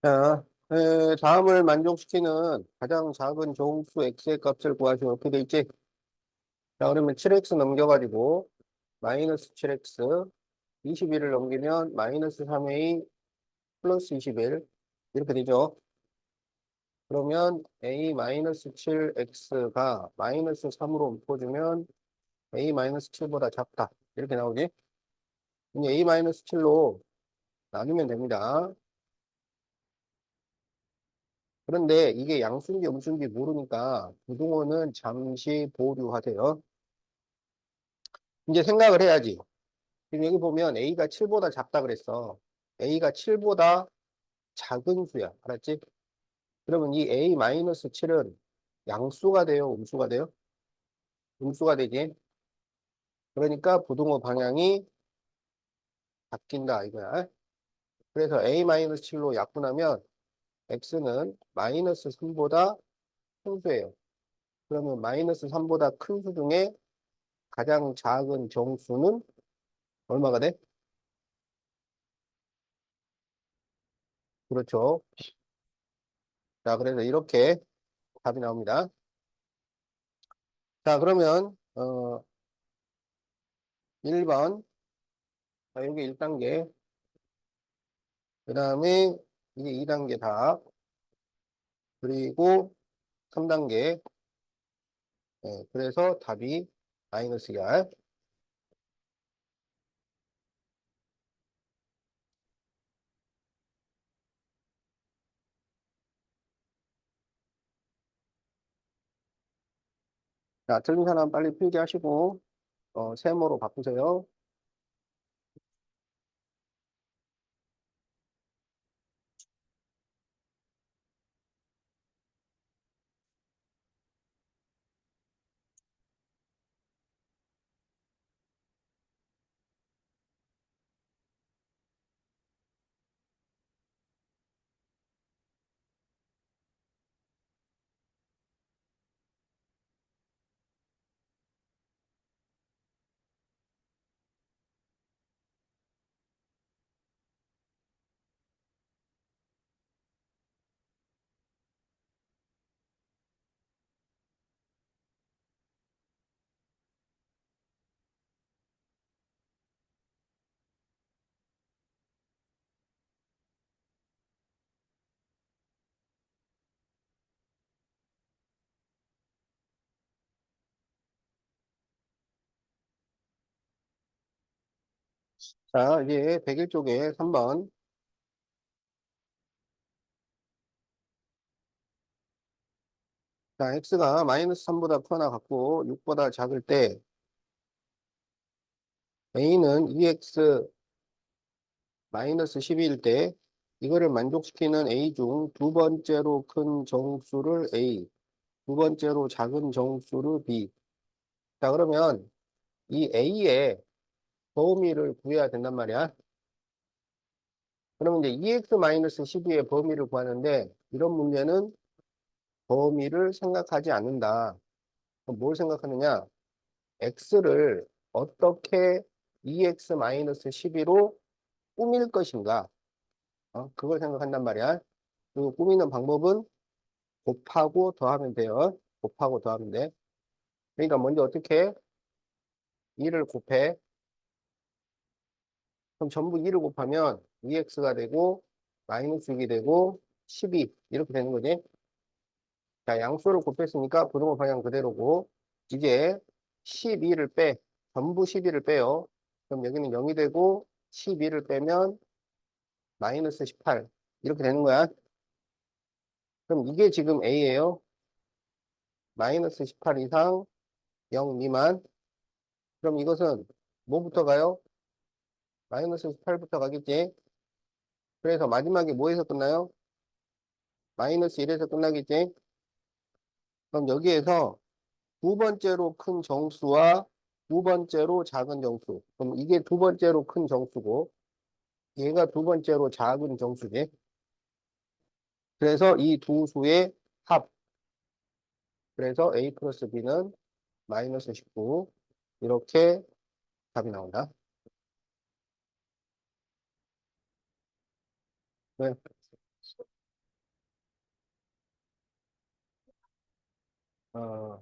자, 다음을 만족시키는 가장 작은 정수 x의 값을 구하시면 어떻게 돼 있지? 자, 그러면 7x 넘겨가지고 마이너스 7x 21을 넘기면 마이너스 3a 플러스 21 이렇게 되죠. 그러면 a 마이너스 7x가 마이너스 3으로 묶어주면 a 마이너스 7보다 작다. 이렇게 나오지? 이제 a 마이너스 7로 나누면 됩니다. 그런데 이게 양수인지 음수인지 모르니까 부등호는 잠시 보류하세요. 이제 생각을 해야지. 지금 여기 보면 a가 7보다 작다 그랬어. a가 7보다 작은 수야. 알았지? 그러면 이 a-7은 양수가 돼요? 음수가 돼요? 음수가 되지? 그러니까 부등호 방향이 바뀐다 이거야. 그래서 a-7로 약분하면 x는 마이너스 3보다 큰 수예요. 그러면 마이너스 3보다 큰 수 중에 가장 작은 정수는 얼마가 돼? 그렇죠. 자, 그래서 이렇게 답이 나옵니다. 자, 그러면 1번, 자, 여기 1단계, 그 다음에 이게 2단계 답, 그리고 3단계, 그래서 답이 마이너스야. 자, 틀린 사람 빨리 필기하시고 세모로 바꾸세요. 자, 이제 101쪽에 3번. 자, x가 마이너스 3보다 크거나 같고 6보다 작을 때 a는 2x 마이너스 12일 때 이거를 만족시키는 a 중 두 번째로 큰 정수를 a, 두 번째로 작은 정수를 b. 자, 그러면 이 a의 범위를 구해야 된단 말이야. 그러면 이제 2x-12의 범위를 구하는데 이런 문제는 범위를 생각하지 않는다. 그럼 뭘 생각하느냐? x를 어떻게 2x-12로 꾸밀 것인가? 그걸 생각한단 말이야. 그 꾸미는 방법은 곱하고 더하면 돼요. 곱하고 더하면 돼. 그러니까 먼저 어떻게 2를 곱해. 그럼 전부 2를 곱하면 2x가 되고 마이너스 6이 되고 12 이렇게 되는 거지. 자, 양수를 곱했으니까 부등호 방향 그대로고 이제 12를 빼. 전부 12를 빼요. 그럼 여기는 0이 되고 12를 빼면 마이너스 18 이렇게 되는 거야. 그럼 이게 지금 A예요. 마이너스 18 이상 0 미만. 그럼 이것은 뭐부터 가요? 마이너스 18부터 가겠지. 그래서 마지막에 뭐에서 끝나요? 마이너스 1에서 끝나겠지. 그럼 여기에서 두 번째로 큰 정수와 두 번째로 작은 정수. 그럼 이게 두 번째로 큰 정수고 얘가 두 번째로 작은 정수지. 그래서 이 두 수의 합. 그래서 A 플러스 B는 마이너스 19. 이렇게 답이 나온다. 네. 어,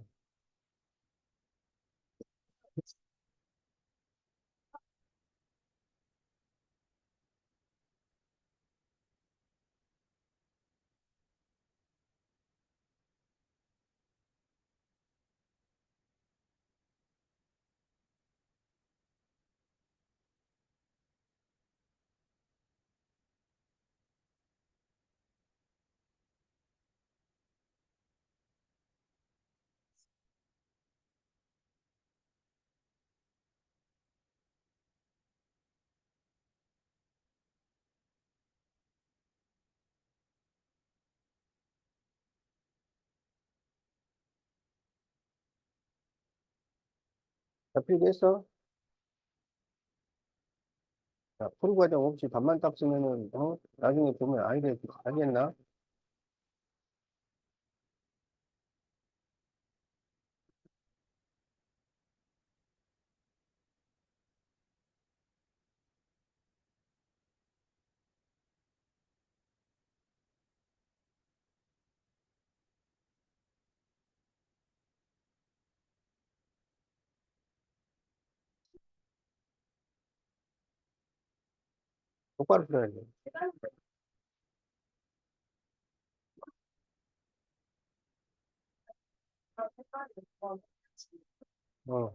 답필기 했어? 자, 프로 과정 없이 답만 딱 쓰면은, 나중에 보면 아이들 알겠나? 똑바로 풀어야 돼. 어.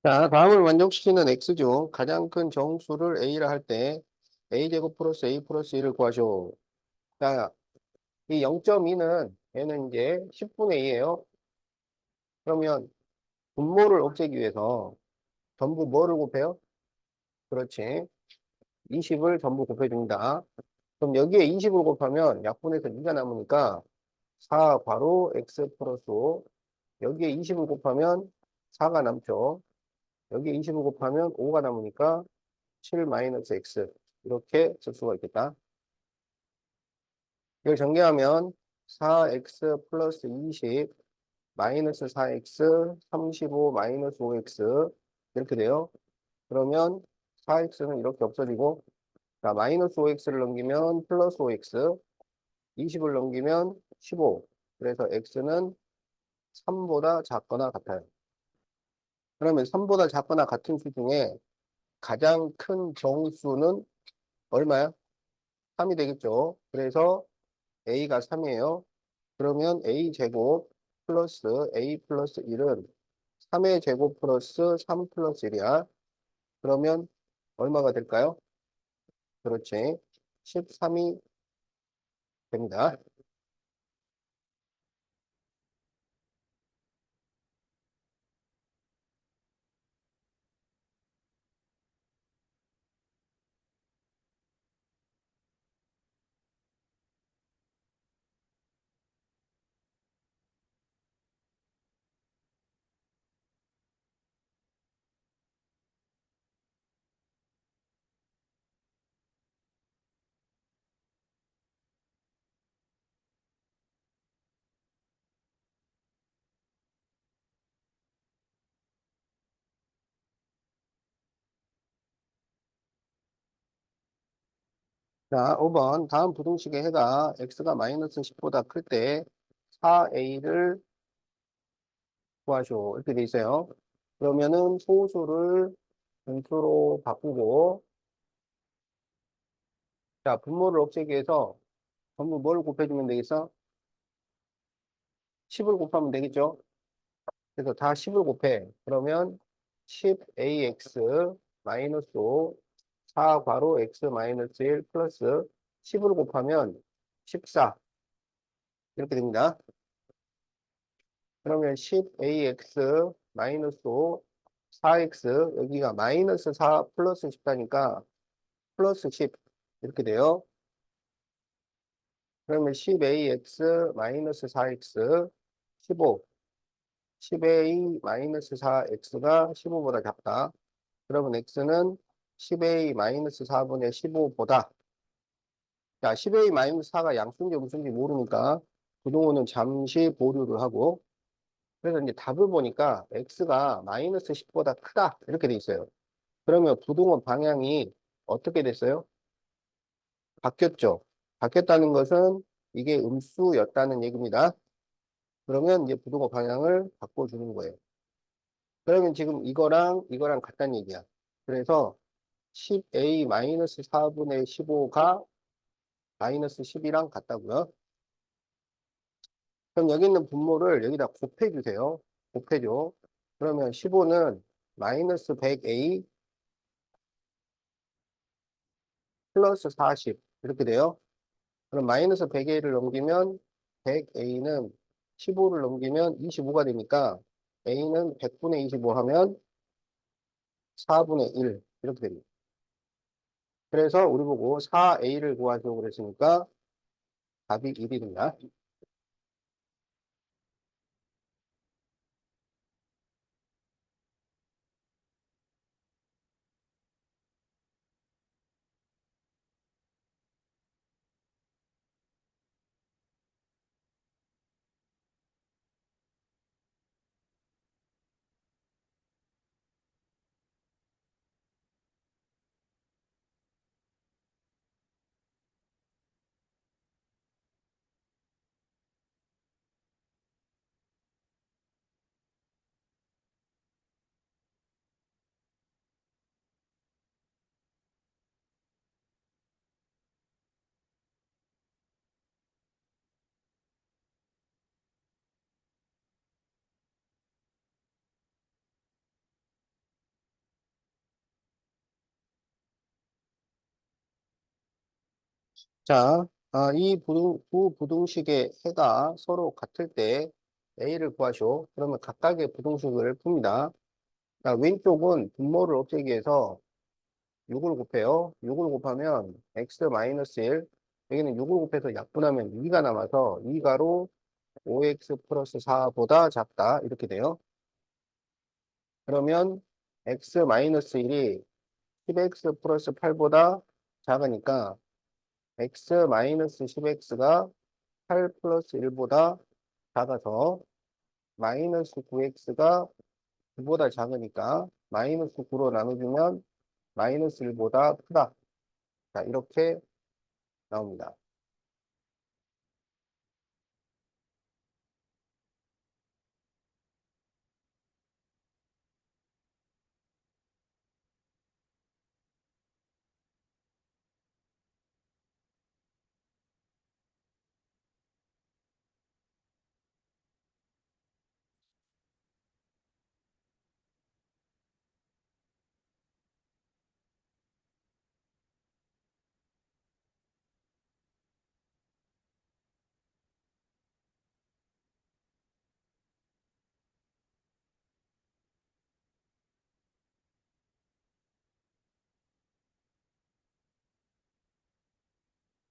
자, 다음을 만족시키는 x죠. 가장 큰 정수를 a라 할 때 a제곱 플러스 a 플러스 1을 구하쇼. 자, 이 0.2는 얘는 이제 10분의 2예요. 그러면 분모를 없애기 위해서 전부 뭐를 곱해요? 그렇지. 20을 전부 곱해줍니다. 그럼 여기에 20을 곱하면 약분해서 2가 남으니까 4 괄호 x 플러스 5. 여기에 20을 곱하면 4가 남죠. 여기에 20을 곱하면 5가 남으니까 7 마이너스 x. 이렇게 쓸 수가 있겠다. 이걸 전개하면 4x 플러스 20 마이너스 4x 35 마이너스 5x 이렇게 돼요. 그러면 4x는 이렇게 없어지고, 자, 마이너스 5x를 넘기면 플러스 5x, 20을 넘기면 15. 그래서 x는 3보다 작거나 같아요. 그러면 3보다 작거나 같은 수 중에 가장 큰 정수는 얼마야? 3이 되겠죠. 그래서 a가 3이에요. 그러면 a 제곱 플러스 a 플러스 1은 3의 제곱 플러스 3 플러스 1이야. 그러면 얼마가 될까요? 그렇지. 13이 됩니다. 자, 5번. 다음 부등식의 해가 x가 마이너스 10보다 클 때 4a를 구하시오. 이렇게 돼 있어요. 그러면은 소수를 분수로 바꾸고, 자, 분모를 없애기 위해서 전부 뭘 곱해주면 되겠어? 10을 곱하면 되겠죠? 그래서 다 10을 곱해. 그러면 10ax 마이너스 5, 4 괄호 x 마이너스 1 플러스 10을 곱하면 14. 이렇게 됩니다. 그러면 10ax 마이너스 5, 4x, 여기가 마이너스 4 플러스 14니까 플러스 10 이렇게 돼요. 그러면 10ax 마이너스 4x 15, 10a 마이너스 4x가 15보다 작다. 그러면 x는 10a 마이너스 4분의 15보다, 자, 10a 마이너스 4가 양수인지 무슨지 모르니까 부동호는 잠시 보류를 하고, 그래서 이제 답을 보니까 x가 마이너스 10보다 크다 이렇게 돼 있어요. 그러면 부동호 방향이 어떻게 됐어요? 바뀌었죠. 바뀌었다는 것은 이게 음수였다는 얘기입니다. 그러면 이제 부동호 방향을 바꿔주는 거예요. 그러면 지금 이거랑 같다는 얘기야. 그래서 10a-4분의 15가 마이너스 10이랑 같다고요. 그럼 여기 있는 분모를 여기다 곱해주세요. 곱해줘. 그러면 15는 마이너스 100a 플러스 40 이렇게 돼요. 그럼 마이너스 100a를 넘기면 100a는 15를 넘기면 25가 되니까 a는 100분의 25 하면 4분의 1 이렇게 됩니다. 그래서 우리 보고 4a를 구하자고 그랬으니까 답이 1이 된다. 자, 이 두 부등식의 해가 서로 같을 때 a를 구하시오. 그러면 각각의 부등식을 풉니다. 자, 왼쪽은 분모를 없애기 위해서 6을 곱해요. 6을 곱하면 x-1, 여기는 6을 곱해서 약분하면 2가 남아서 2가로 5x 플러스 4보다 작다 이렇게 돼요. 그러면 x-1이 10x 플러스 8보다 작으니까 x-10x가 8 플러스 1보다 작아서 마이너스 9x가 9보다 작으니까 마이너스 9로 나눠주면 마이너스 1보다 크다. 자, 이렇게 나옵니다.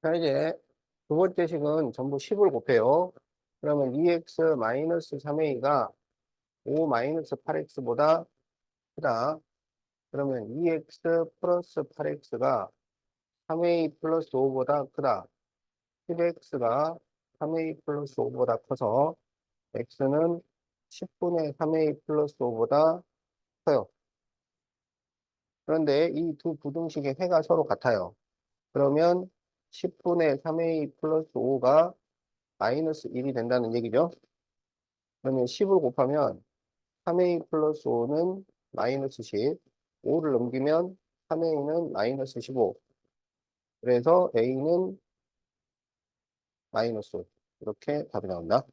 자, 이제 두 번째 식은 전부 10을 곱해요. 그러면 2x 마이너스 3a가 5 마이너스 8x보다 크다. 그러면 2x 플러스 8x가 3a 플러스 5보다 크다. 10x가 3a 플러스 5보다 커서 x는 10분의 3a 플러스 5보다 커요. 그런데 이 두 부등식의 해가 서로 같아요. 그러면 10분의 3a 플러스 5가 마이너스 1이 된다는 얘기죠. 그러면 10을 곱하면 3a 플러스 5는 마이너스 10, 5를 넘기면 3a는 마이너스 15. 그래서 a는 마이너스 5. 이렇게 답이 나온다.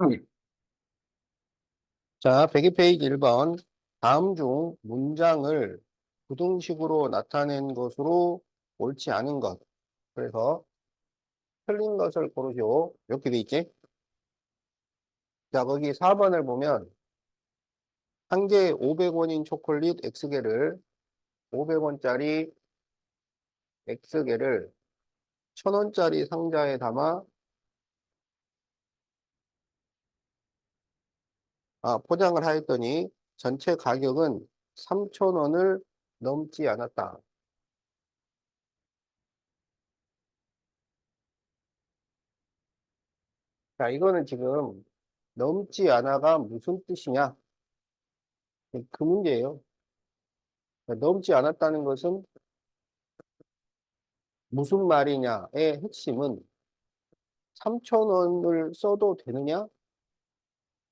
음. 자, 102페이지 1번. 다음 중 문장을 부등식으로 나타낸 것으로 옳지 않은 것. 그래서 틀린 것을 고르시오. 이렇게 돼 있지? 자, 거기 4번을 보면 한 개에 500원인 초콜릿 X개를 500원짜리 X개를 1000원짜리 상자에 담아 포장을 하였더니 전체 가격은 3,000원을 넘지 않았다. 자, 이거는 지금 넘지 않아가 무슨 뜻이냐? 그 문제예요. 넘지 않았다는 것은 무슨 말이냐의 핵심은 3,000원을 써도 되느냐?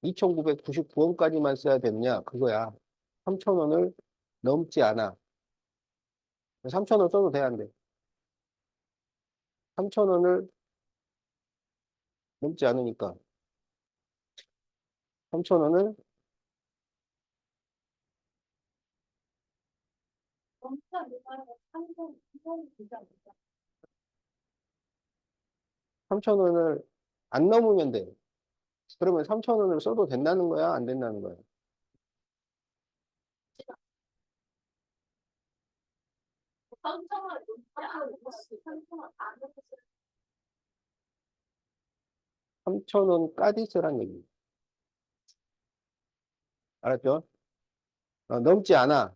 2,999원까지만 써야 되느냐? 그거야. 3,000원을 넘지 않아. 3,000원 써도 돼, 안 돼? 3,000원을 넘지 않으니까. 3,000원을 3,000원을 안 넘으면 돼. 그러면 3,000원을 써도 된다는 거야? 안 된다는 거야? 3,000원까지 쓰란 얘기. 알았죠? 넘지 않아.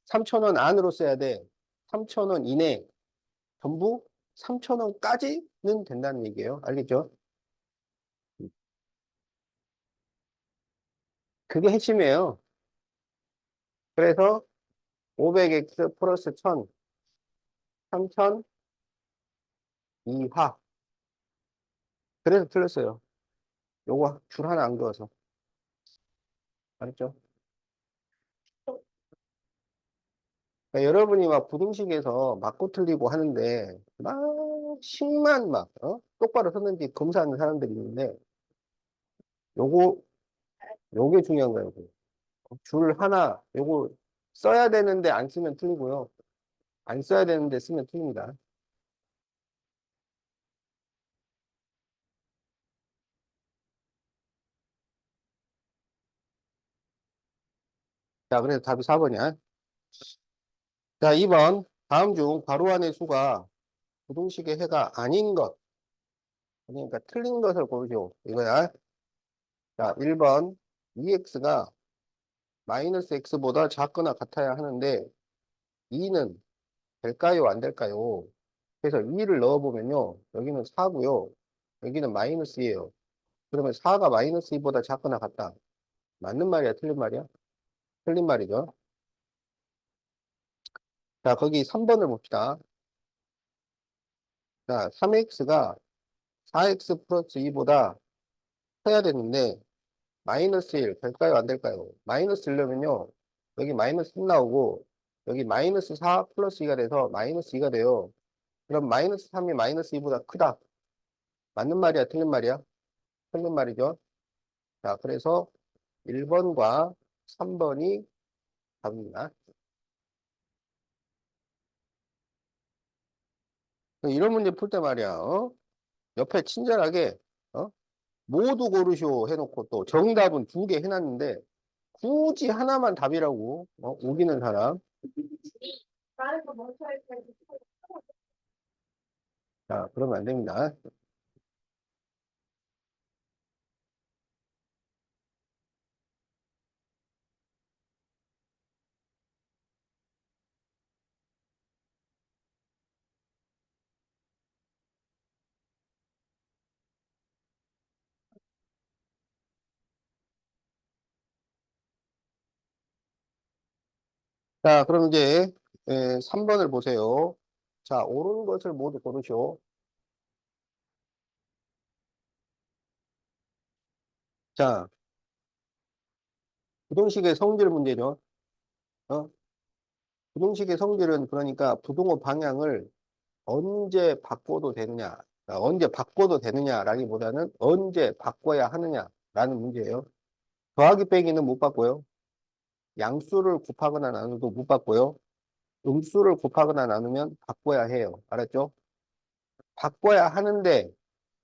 3,000원 안으로 써야 돼. 3,000원 이내. 전부 3,000원까지는 된다는 얘기예요. 알겠죠? 그게 핵심이에요. 그래서 500x 플러스 1,000, 3,000 이하. 그래서 틀렸어요. 요거 줄 하나 안 그어서. 알았죠? 그러니까 여러분이 막 부등식에서 맞고 틀리고 하는데 막 식만 막 똑바로 썼는지 검사하는 사람들이 있는데 요거 요게 중요한 거예요. 줄 하나 요거 써야 되는데 안 쓰면 틀리고요. 안 써야 되는데 쓰면 틀립니다. 자, 그래서 답이 4번이야. 자, 2번. 다음 중 괄호 안의 수가 부등식의 해가 아닌 것. 그러니까 틀린 것을 고르죠. 이거야. 자, 1번. 2x가 마이너스 x보다 작거나 같아야 하는데 2는 될까요? 안 될까요? 그래서 2를 넣어보면요. 여기는 4고요. 여기는 마이너스예요. 그러면 4가 마이너스 2보다 작거나 같다. 맞는 말이야? 틀린 말이야? 틀린 말이죠. 자, 거기 3번을 봅시다. 자, 3x가 4x 플러스 2보다 커야 되는데 마이너스 1 될까요? 안 될까요? 마이너스 1려면요. 여기 마이너스 3 나오고 여기 마이너스 4 플러스 2가 돼서 마이너스 2가 돼요. 그럼 마이너스 3이 마이너스 2보다 크다. 맞는 말이야? 틀린 말이야? 틀린 말이죠. 자, 그래서 1번과 3번이 답입니다. 이런 문제 풀 때 말이야. 옆에 친절하게 어? 모두 고르쇼 해놓고 또 정답은 2개 해놨는데 굳이 하나만 답이라고 우기는 사람. 자, 그러면 안 됩니다. 자, 그럼 이제 3번을 보세요. 자, 옳은 것을 모두 고르시오. 자, 부등식의 성질 문제죠. 어? 부등식의 성질은 그러니까 부등호 방향을 언제 바꿔도 되느냐. 언제 바꿔도 되느냐라기보다는 언제 바꿔야 하느냐라는 문제예요. 더하기 빼기는 못 바꿔요. 양수를 곱하거나 나눠도 못 바꿔요. 음수를 곱하거나 나누면 바꿔야 해요. 알았죠? 바꿔야 하는데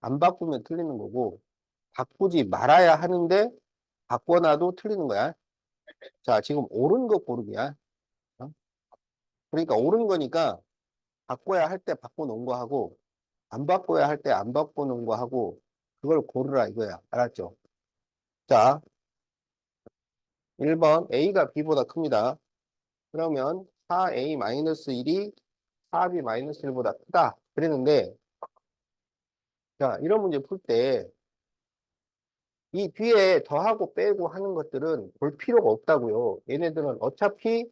안 바꾸면 틀리는 거고, 바꾸지 말아야 하는데 바꿔놔도 틀리는 거야. 자, 지금 옳은 거 고르기야. 어? 그러니까 옳은 거니까 바꿔야 할 때 바꿔놓은 거 하고, 안 바꿔야 할 때 안 바꿔놓은 거 하고, 그걸 고르라 이거야. 알았죠? 자, 1번 A가 B보다 큽니다. 그러면 4A-1이 4B-1보다 크다. 그랬는데, 자, 이런 문제 풀 때, 이 뒤에 더하고 빼고 하는 것들은 볼 필요가 없다고요. 얘네들은 어차피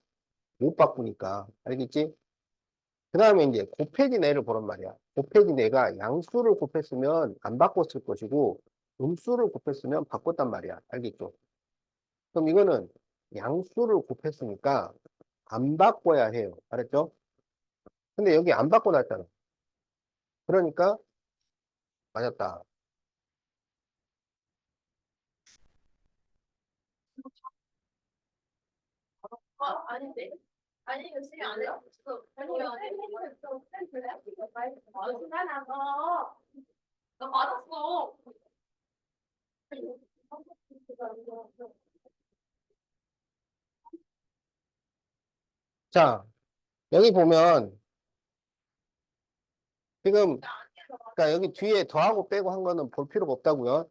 못 바꾸니까. 알겠지? 그 다음에 이제 곱해진 애를 보란 말이야. 곱해진 애가 양수를 곱했으면 안 바꿨을 것이고, 음수를 곱했으면 바꿨단 말이야. 알겠죠? 그럼 이거는 양수를 곱했으니까 안 바꿔야 해요. 알았죠? 근데 여기 안 바꿔놨잖아. 그러니까 맞았다. 아닌데? 아니, 이거 지금 안 해요? 아니요. 나 맞았어. 자, 여기 보면 지금 그러니까 여기 뒤에 더하고 빼고 한 거는 볼 필요가 없다고요.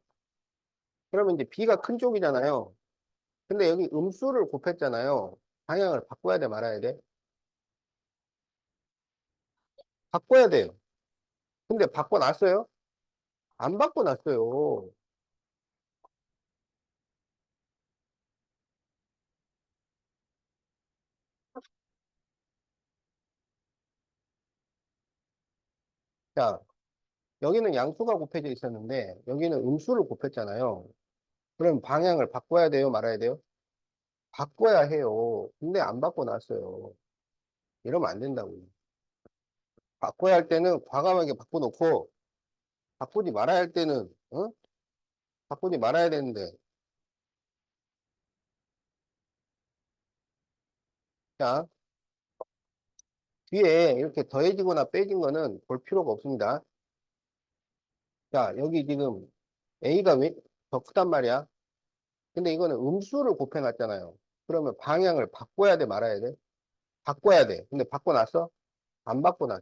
그러면 이제 B가 큰 쪽이잖아요. 근데 여기 음수를 곱했잖아요. 방향을 바꿔야 돼, 말아야 돼? 바꿔야 돼요. 근데 바꿔놨어요? 안 바꿔놨어요. 자, 여기는 양수가 곱해져 있었는데 여기는 음수를 곱했잖아요. 그럼 방향을 바꿔야 돼요, 말아야 돼요? 바꿔야 해요. 근데 안 바꿔놨어요. 이러면 안 된다고요. 바꿔야 할 때는 과감하게 바꿔놓고 바꾸지 말아야 할 때는 어? 바꾸지 말아야 되는데 자 뒤에 이렇게 더해지거나 빼진 거는 볼 필요가 없습니다. 자 여기 지금 A가 왜 더 크단 말이야. 근데 이거는 음수를 곱해놨잖아요. 그러면 방향을 바꿔야 돼 말아야 돼? 바꿔야 돼. 근데 바꿔놨어? 안 바꿔놨어.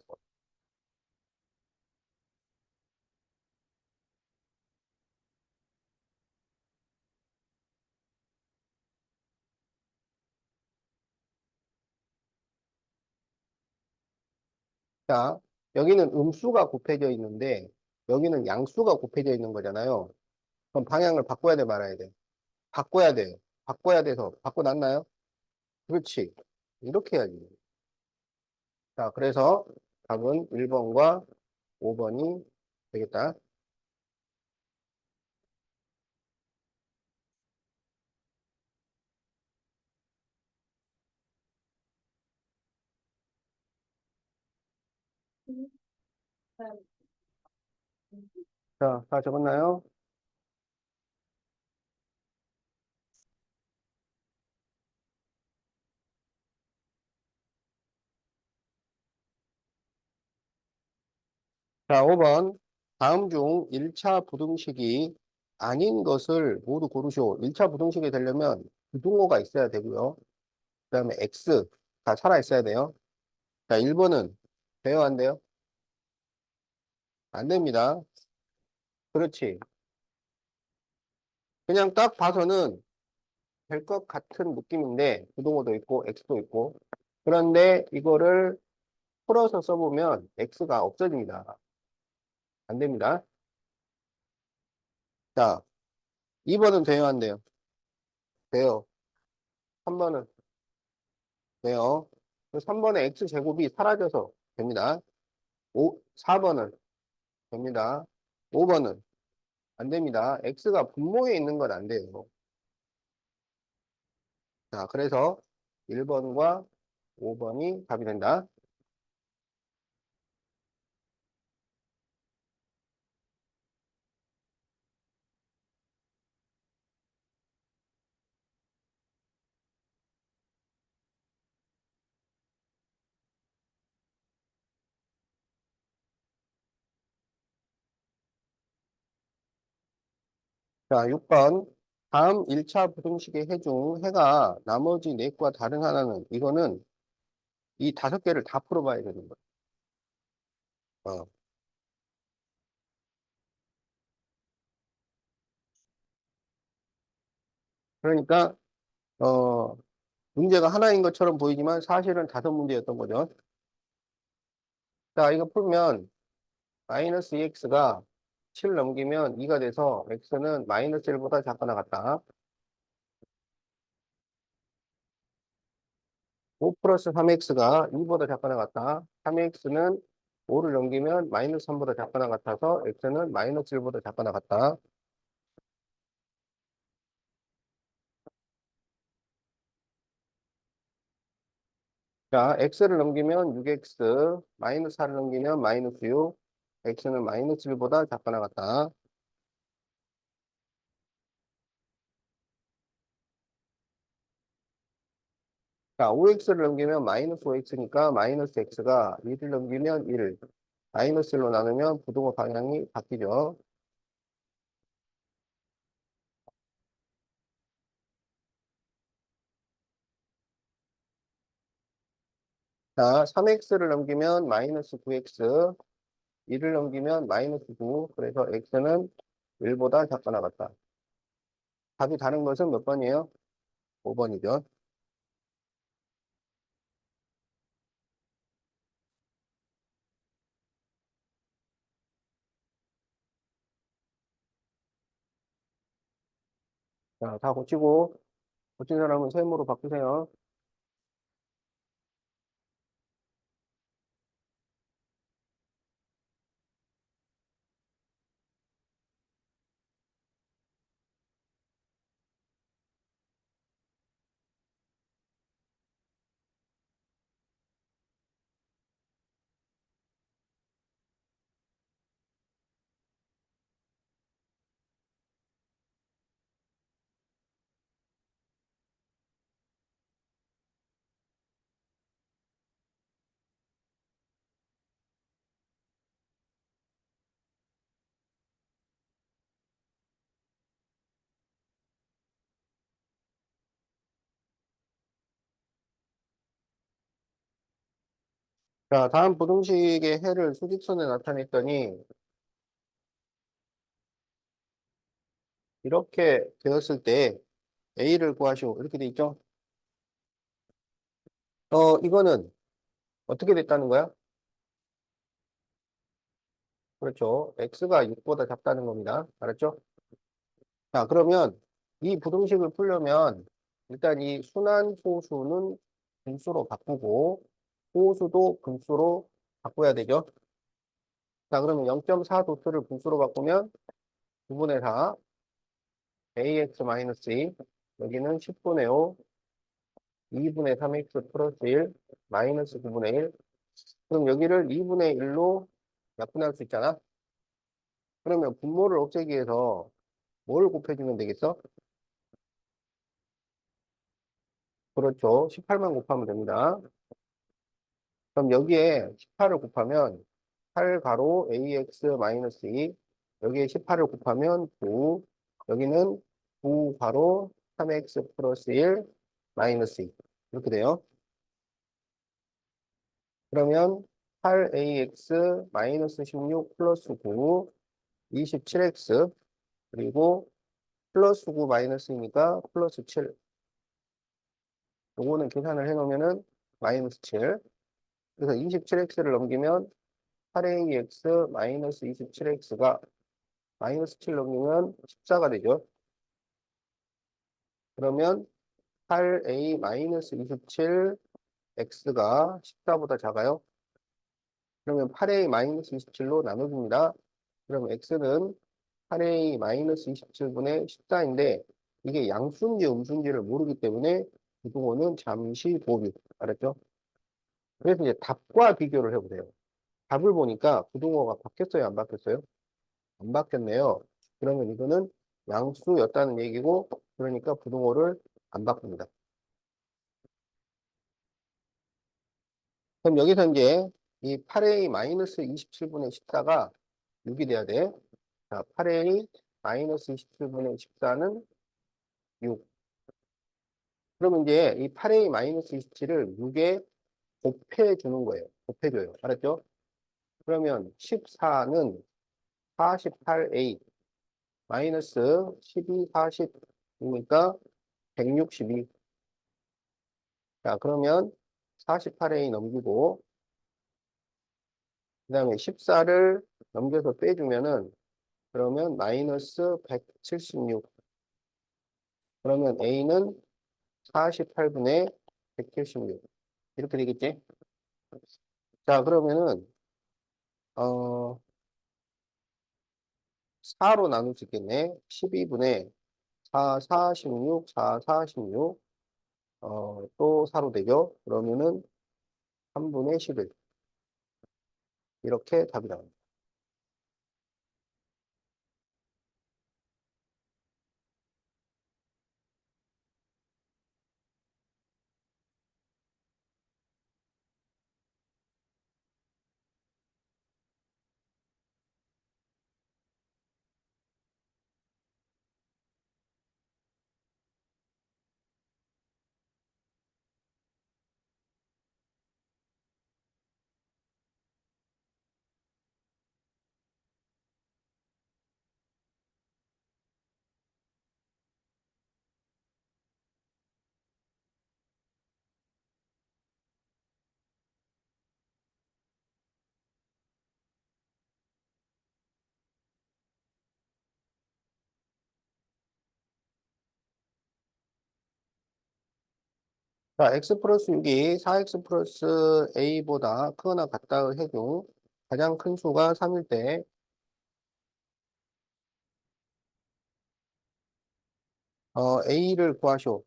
자 여기는 음수가 곱해져 있는데 여기는 양수가 곱해져 있는 거잖아요. 그럼 방향을 바꿔야 돼 말아야 돼? 바꿔야 돼요. 바꿔야 돼서 바꿔놨나요? 그렇지. 이렇게 해야지. 자, 그래서 답은 1번과 5번이 되겠다. 자, 다 적었나요? 자, 5번. 다음 중 1차 부등식이 아닌 것을 모두 고르시오. 1차 부등식이 되려면 부등호가 있어야 되고요. 그 다음에 X 다 살아 있어야 돼요. 자, 1번은 돼요, 안 돼요? 안 됩니다. 그렇지. 그냥 딱 봐서는 될 것 같은 느낌인데 부등호도 있고 X도 있고 그런데 이거를 풀어서 써보면 X가 없어집니다. 안 됩니다. 자, 2번은 돼요, 안 돼요? 돼요. 3번은 돼요. 3번의 X제곱이 사라져서 됩니다. 4번은 됩니다. 5번은 안 됩니다. X가 분모에 있는 건 안 돼요. 자, 그래서 1번과 5번이 답이 된다. 자, 6번. 다음 1차 부등식의 해 중 해가 나머지 4개와 다른 하나는 이거는 이 5개를 다 풀어봐야 되는 거야. 어. 그러니까 어, 문제가 하나인 것처럼 보이지만 사실은 5문제였던 거죠. 자, 이거 풀면 마이너스 2x가 7 넘기면 2가 돼서 x는 마이너스 1보다 작거나 같다. 5 플러스 3x가 2보다 작거나 같다. 3x는 5를 넘기면 마이너스 3보다 작거나 같아서 x는 마이너스 1보다 작거나 같다. 자, x를 넘기면 6x, 마이너스 4를 넘기면 마이너스 6, x는 마이너스 1보다 작거나 같다. 자, 5x를 넘기면 마이너스 5x니까 마이너스 x가 1을 넘기면 1, 마이너스 1로 나누면 부등호 방향이 바뀌죠. 자, 3x를 넘기면 마이너스 9x, 1을 넘기면 마이너스 9, 그래서 x는 1보다 작거나 같다. 답이 다른 것은 몇 번이에요? 5번이죠. 자, 다 고치고, 고친 사람은 세모로 바꾸세요. 자, 다음 부등식의 해를 수직선에 나타냈더니, 이렇게 되었을 때 A를 구하시오. 이렇게 돼 있죠? 이거는 어떻게 됐다는 거야? 그렇죠. X가 6보다 작다는 겁니다. 알았죠? 자, 그러면 이 부등식을 풀려면 일단 이 순환 소수는 분수로 바꾸고 호수도 분수로 바꿔야 되죠. 자, 그러면 0.4 도수를 분수로 바꾸면 9분의 4 ax-2 여기는 10분의 5 2분의 3x 플러스 1 마이너스 9분의 1 그럼 여기를 2분의 1로 약분할 수 있잖아. 그러면 분모를 없애기 위해서 뭘 곱해주면 되겠어? 그렇죠. 18만 곱하면 됩니다. 그럼 여기에 18을 곱하면 8 가로 ax-2 여기에 18을 곱하면 9 여기는 9 가로 3x 플러스 1 마이너스 2 이렇게 돼요. 그러면 8ax 마이너스 16 플러스 9 27x 그리고 플러스 9 마이너스이니까 플러스 7 요거는 계산을 해 놓으면은 마이너스 7 그래서 27x를 넘기면 8ax 마이너스 27x가 마이너스 7 넘기면 14가 되죠. 그러면 8a 마이너스 27 x가 14보다 작아요. 그러면 8a 마이너스 27로 나눠줍니다. 그럼 x는 8a 마이너스 27분의 14인데 이게 양수인지 음수인지를 모르기 때문에 부등호는 잠시 보류. 알았죠? 그래서 이제 답과 비교를 해보세요. 답을 보니까 부등호가 바뀌었어요? 안 바뀌었어요? 안 바뀌었네요. 그러면 이거는 양수였다는 얘기고 그러니까 부등호를 안 바꿉니다. 그럼 여기서 이제 이 8a 마이너스 27분의 14가 6이 돼야 돼. 자, 8a 마이너스 27분의 14는 6. 그러면 이제 이 8a 마이너스 27을 6에 곱해주는 거예요. 곱해줘요. 알았죠? 그러면 14는 48a 마이너스 12, 40이니까 162. 자, 그러면 48a 넘기고, 그 다음에 14를 넘겨서 빼주면은, 그러면 마이너스 176. 그러면 a는 48분의 176. 이렇게 되겠지? 자, 그러면은, 어, 4로 나눌 수 있겠네. 12분의 4, 46, 4, 46. 또 4로 되죠? 그러면은 3분의 11. 이렇게 답이 나옵니다. 자, x 플러스 6이 4x 플러스 a보다 크거나 같다 해도 가장 큰 수가 3일 때, a를 구하시오.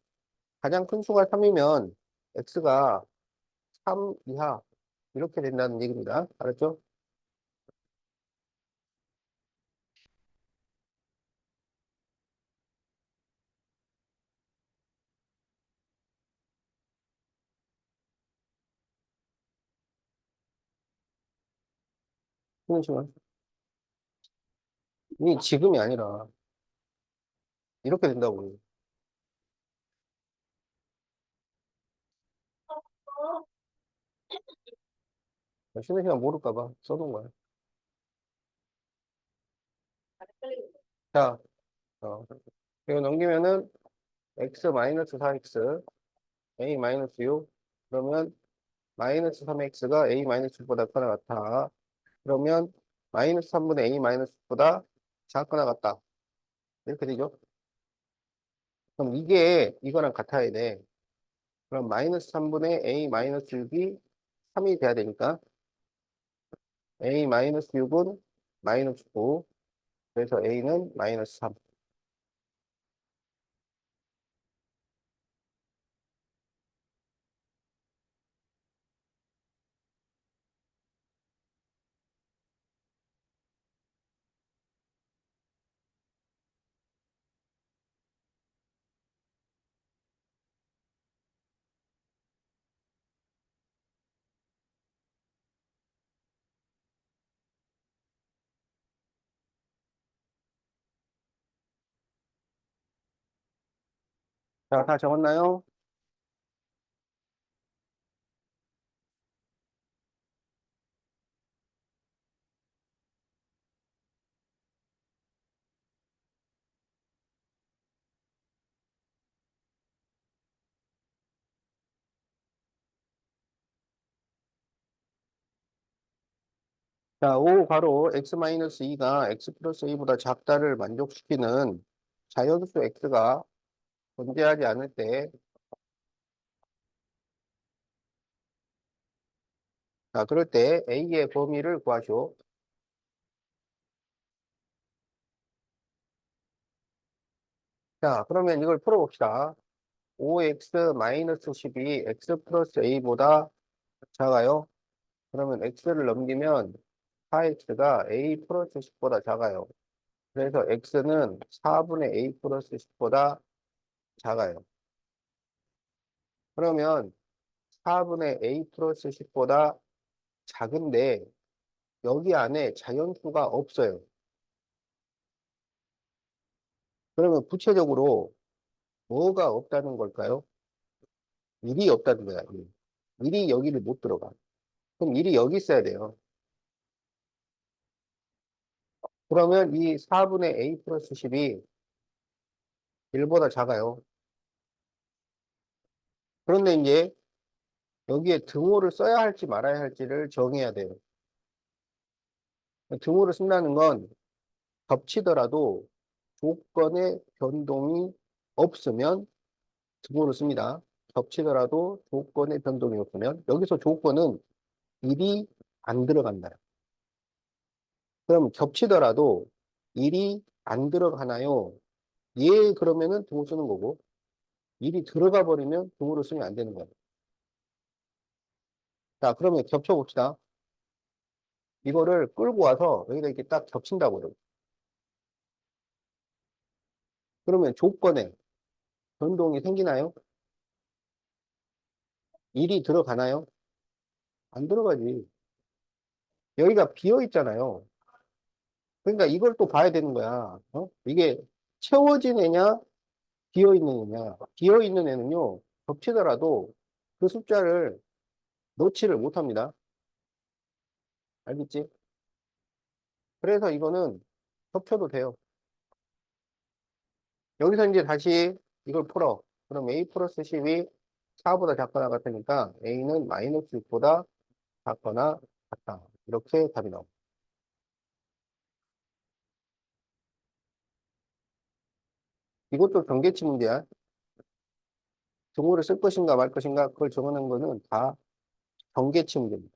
가장 큰 수가 3이면 x가 3 이하 이렇게 된다는 얘기입니다. 알았죠? 쉬는 시간. 이 지금이 아니라 이렇게 된다고. 쉬는 시간 모를까 봐 써놓은 거야. 자, 이거 넘기면은 x 마이너스 4x, a 마이너스 6. 그러면 마이너스 3x가 a 마이너스 6보다 크거나 같아. 그러면 마이너스 3분의 a 마이너스 6보다 작거나 같다. 이렇게 되죠? 그럼 이게 이거랑 같아야 돼. 그럼 마이너스 3분의 a 마이너스 6이 3이 돼야 되니까 a 마이너스 6은 마이너스 9. 그래서 a는 마이너스 3. 자, 다 적었나요? 자, O 가로 x 마이너스 2가 x 플러스 2보다 작다를 만족시키는 자연수 x가 존재하지 않을 때, 자, 그럴 때 a의 범위를 구하시오. 자, 그러면 이걸 풀어봅시다. 5x 마이너스 10이 x 플러스 a보다 작아요. 그러면 x를 넘기면 4x가 a 플러스 10보다 작아요. 그래서 x는 4분의 a 플러스 10보다 작아요. 그러면 4분의 a 플러스 10보다 작은데 여기 안에 자연수가 없어요. 그러면 구체적으로 뭐가 없다는 걸까요? 1이 없다는 거야. 1이 여기를 못 들어가. 그럼 1이 여기 있어야 돼요. 그러면 이 4분의 a 플러스 10이 1보다 작아요. 그런데 이제 여기에 등호를 써야 할지 말아야 할지를 정해야 돼요. 등호를 쓴다는 건 겹치더라도 조건의 변동이 없으면 등호를 씁니다. 겹치더라도 조건의 변동이 없으면 여기서 조건은 1이 안 들어간다. 그럼 겹치더라도 1이 안 들어가나요? 예, 그러면은 등호 쓰는 거고 1이 들어가 버리면 등호를 쓰면 안 되는 거예요. 자, 그러면 겹쳐봅시다. 이거를 끌고 와서 여기다 이렇게 딱 겹친다고 그래요. 그러면 조건에 변동이 생기나요? 1이 들어가나요? 안 들어가지. 여기가 비어 있잖아요. 그러니까 이걸 또 봐야 되는 거야. 어? 이게 채워진 애냐, 비어 있는 애냐. 비어 있는 애는요, 겹치더라도 그 숫자를 넣지를 못합니다. 알겠지? 그래서 이거는 겹쳐도 돼요. 여기서 이제 다시 이걸 풀어. 그럼 a 플러스 10이 4보다 작거나 같으니까 a는 마이너스 6보다 작거나 같다. 이렇게 답이 나옵니다. 이것도 경계치 문제야. 등호를 쓸 것인가 말 것인가 그걸 정하는 거는 다 경계치 문제입니다.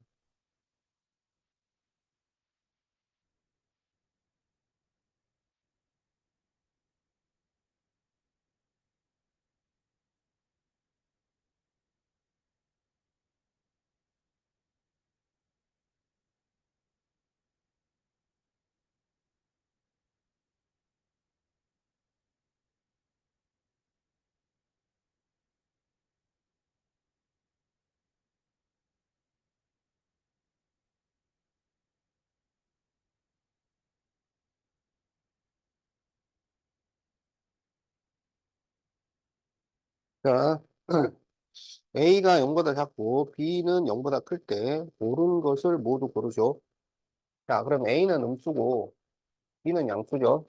자, A가 0보다 작고 B는 0보다 클 때 옳은 것을 모두 고르죠. 자, 그럼 A는 음수고 B는 양수죠.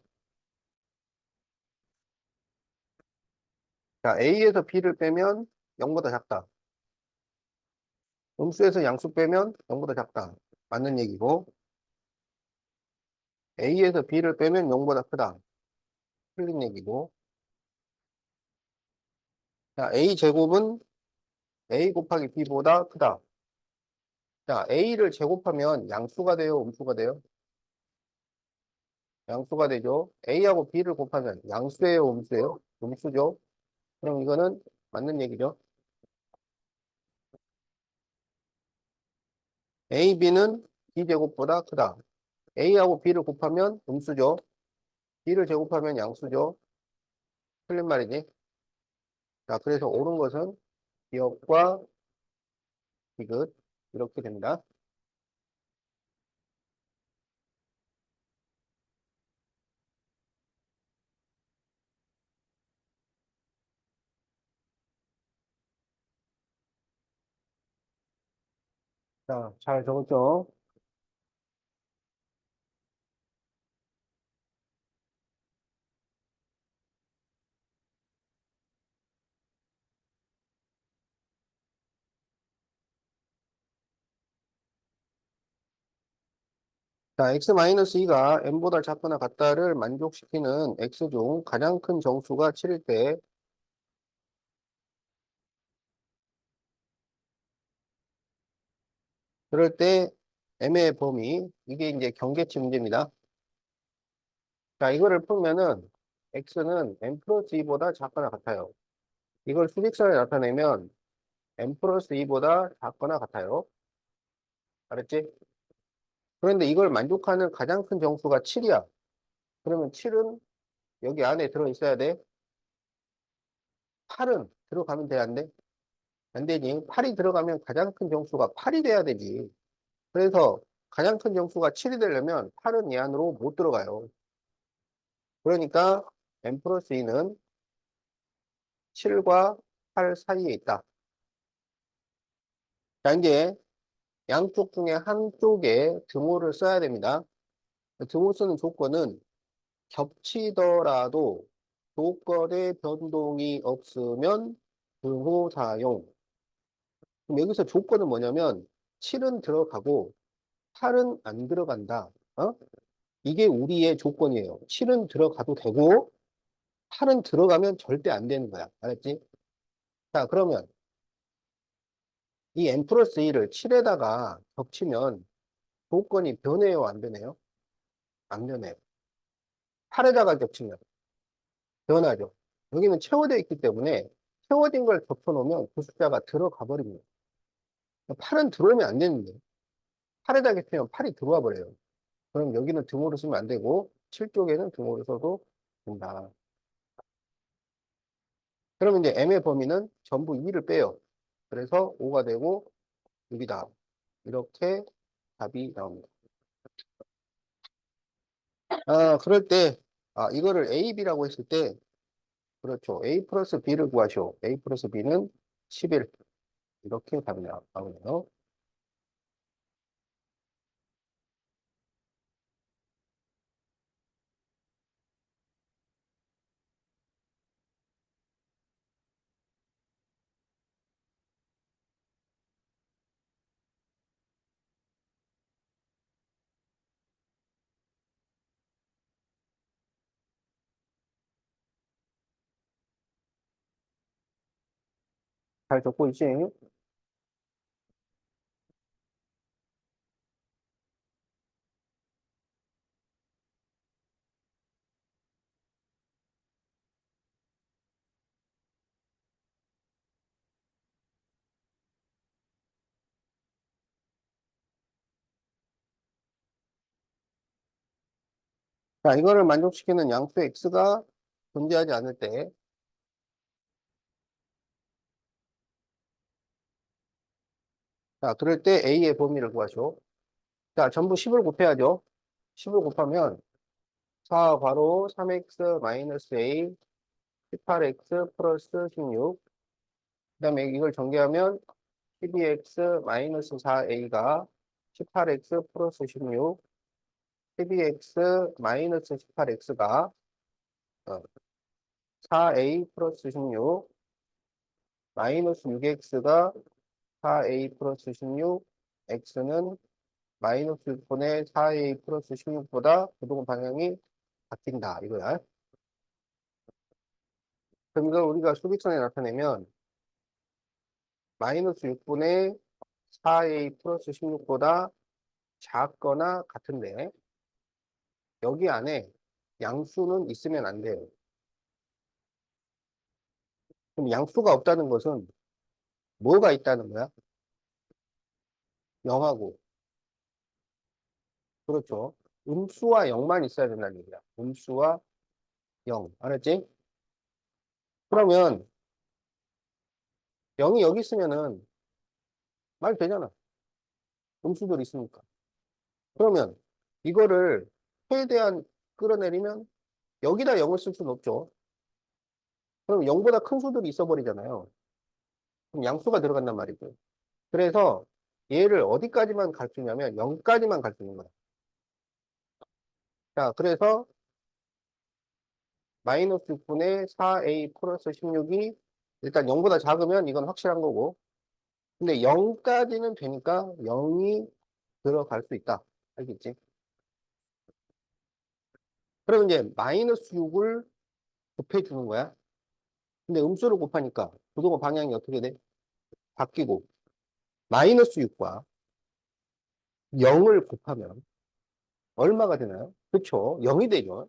자, A에서 B를 빼면 0보다 작다. 음수에서 양수 빼면 0보다 작다. 맞는 얘기고 A에서 B를 빼면 0보다 크다. 틀린 얘기고 자, A 제곱은 A 곱하기 B보다 크다. 자, A를 제곱하면 양수가 돼요? 음수가 돼요? 양수가 되죠. A하고 B를 곱하면 양수예요? 음수예요? 음수죠. 그럼 이거는 맞는 얘기죠. A, B는 B제곱보다 크다. A하고 B를 곱하면 음수죠. B를 제곱하면 양수죠. 틀린 말이지. 자, 그래서 옳은 것은 기억과 디귿 이렇게 됩니다. 자, 잘 적었죠? 자, x-2가 n보다 작거나 같다를 만족시키는 x 중 가장 큰 정수가 7일 때, 그럴 때 m의 범위, 이게 이제 경계치 문제입니다. 자, 이거를 풀면은 x는 n 플러스 2보다 작거나 같아요. 이걸 수직선에 나타내면 n 플러스 2보다 작거나 같아요. 알았지? 그런데 이걸 만족하는 가장 큰 정수가 7이야. 그러면 7은 여기 안에 들어있어야 돼. 8은 들어가면 돼, 안 돼? 안 되지. 8이 들어가면 가장 큰 정수가 8이 돼야 되지. 그래서 가장 큰 정수가 7이 되려면 8은 이 안으로 못 들어가요. 그러니까 n 플러스 2는 7과 8 사이에 있다. 자, 이제 양쪽 중에 한쪽에 등호를 써야 됩니다. 등호 쓰는 조건은 겹치더라도 조건의 변동이 없으면 등호 사용. 그럼 여기서 조건은 뭐냐면 7은 들어가고 8은 안 들어간다. 어? 이게 우리의 조건이에요. 7은 들어가도 되고 8은 들어가면 절대 안 되는 거야. 알았지? 자, 그러면 이 n 플러스 1을 7에다가 겹치면 조건이 변해요, 안 변해요? 안 변해요. 8에다가 겹치면 변하죠. 여기는 채워져 있기 때문에 채워진 걸 겹쳐놓으면 그 숫자가 들어가 버립니다. 8은 들어오면 안 되는데 8에다 겹치면 8이 들어와 버려요. 그럼 여기는 등호를 쓰면 안 되고 7쪽에는 등호를 써도 된다. 그러면 이제 m의 범위는 전부 2를 빼요. 그래서 5가 되고 6이다. 이렇게 답이 나옵니다. 그럴 때, 이거를 A, B라고 했을 때, 그렇죠. A 플러스 B를 구하시오. A 플러스 B는 11. 이렇게 답이 나오네요. 잘 적고 있지? 자, 이거를 만족시키는 양수 X가 존재하지 않을 때, 자, 그럴 때 A의 범위를 구하시오. 자, 전부 10을 곱해야죠. 10을 곱하면 4 바로 3x 마이너스 A 18x 플러스 16. 그 다음에 이걸 전개하면 12x 마이너스 4a가 18x 플러스 16, 12x 마이너스 18x가 4a 플러스 16, 마이너스 6x가 4a 플러스 16, x는 마이너스 6분의 4a 플러스 16보다 부동 방향이 바뀐다. 이거야. 그럼 이걸 우리가 수직선에 나타내면 마이너스 6분의 4a 플러스 16보다 작거나 같은데 여기 안에 양수는 있으면 안 돼요. 그럼 양수가 없다는 것은 뭐가 있다는 거야? 0하고. 그렇죠. 음수와 0만 있어야 된다는 얘기야. 음수와 0. 알았지? 그러면 0이 여기 있으면은 말 되잖아. 음수들이 있으니까. 그러면 이거를 최대한 끌어내리면 여기다 0을 쓸 수는 없죠. 그럼 0보다 큰 수들이 있어 버리잖아요. 그럼 양수가 들어간단 말이죠. 그래서 얘를 어디까지만 갈 수 있냐면 0까지만 갈 수 있는 거야. 자, 그래서 마이너스 6분의 4a 플러스 16이 일단 0보다 작으면 이건 확실한 거고. 근데 0까지는 되니까 0이 들어갈 수 있다. 알겠지? 그러면 이제 마이너스 6을 곱해주는 거야. 근데 음수를 곱하니까 부동호 방향이 어떻게 돼? 바뀌고 마이너스 6과 0을 곱하면 얼마가 되나요? 그쵸? 0이 되죠.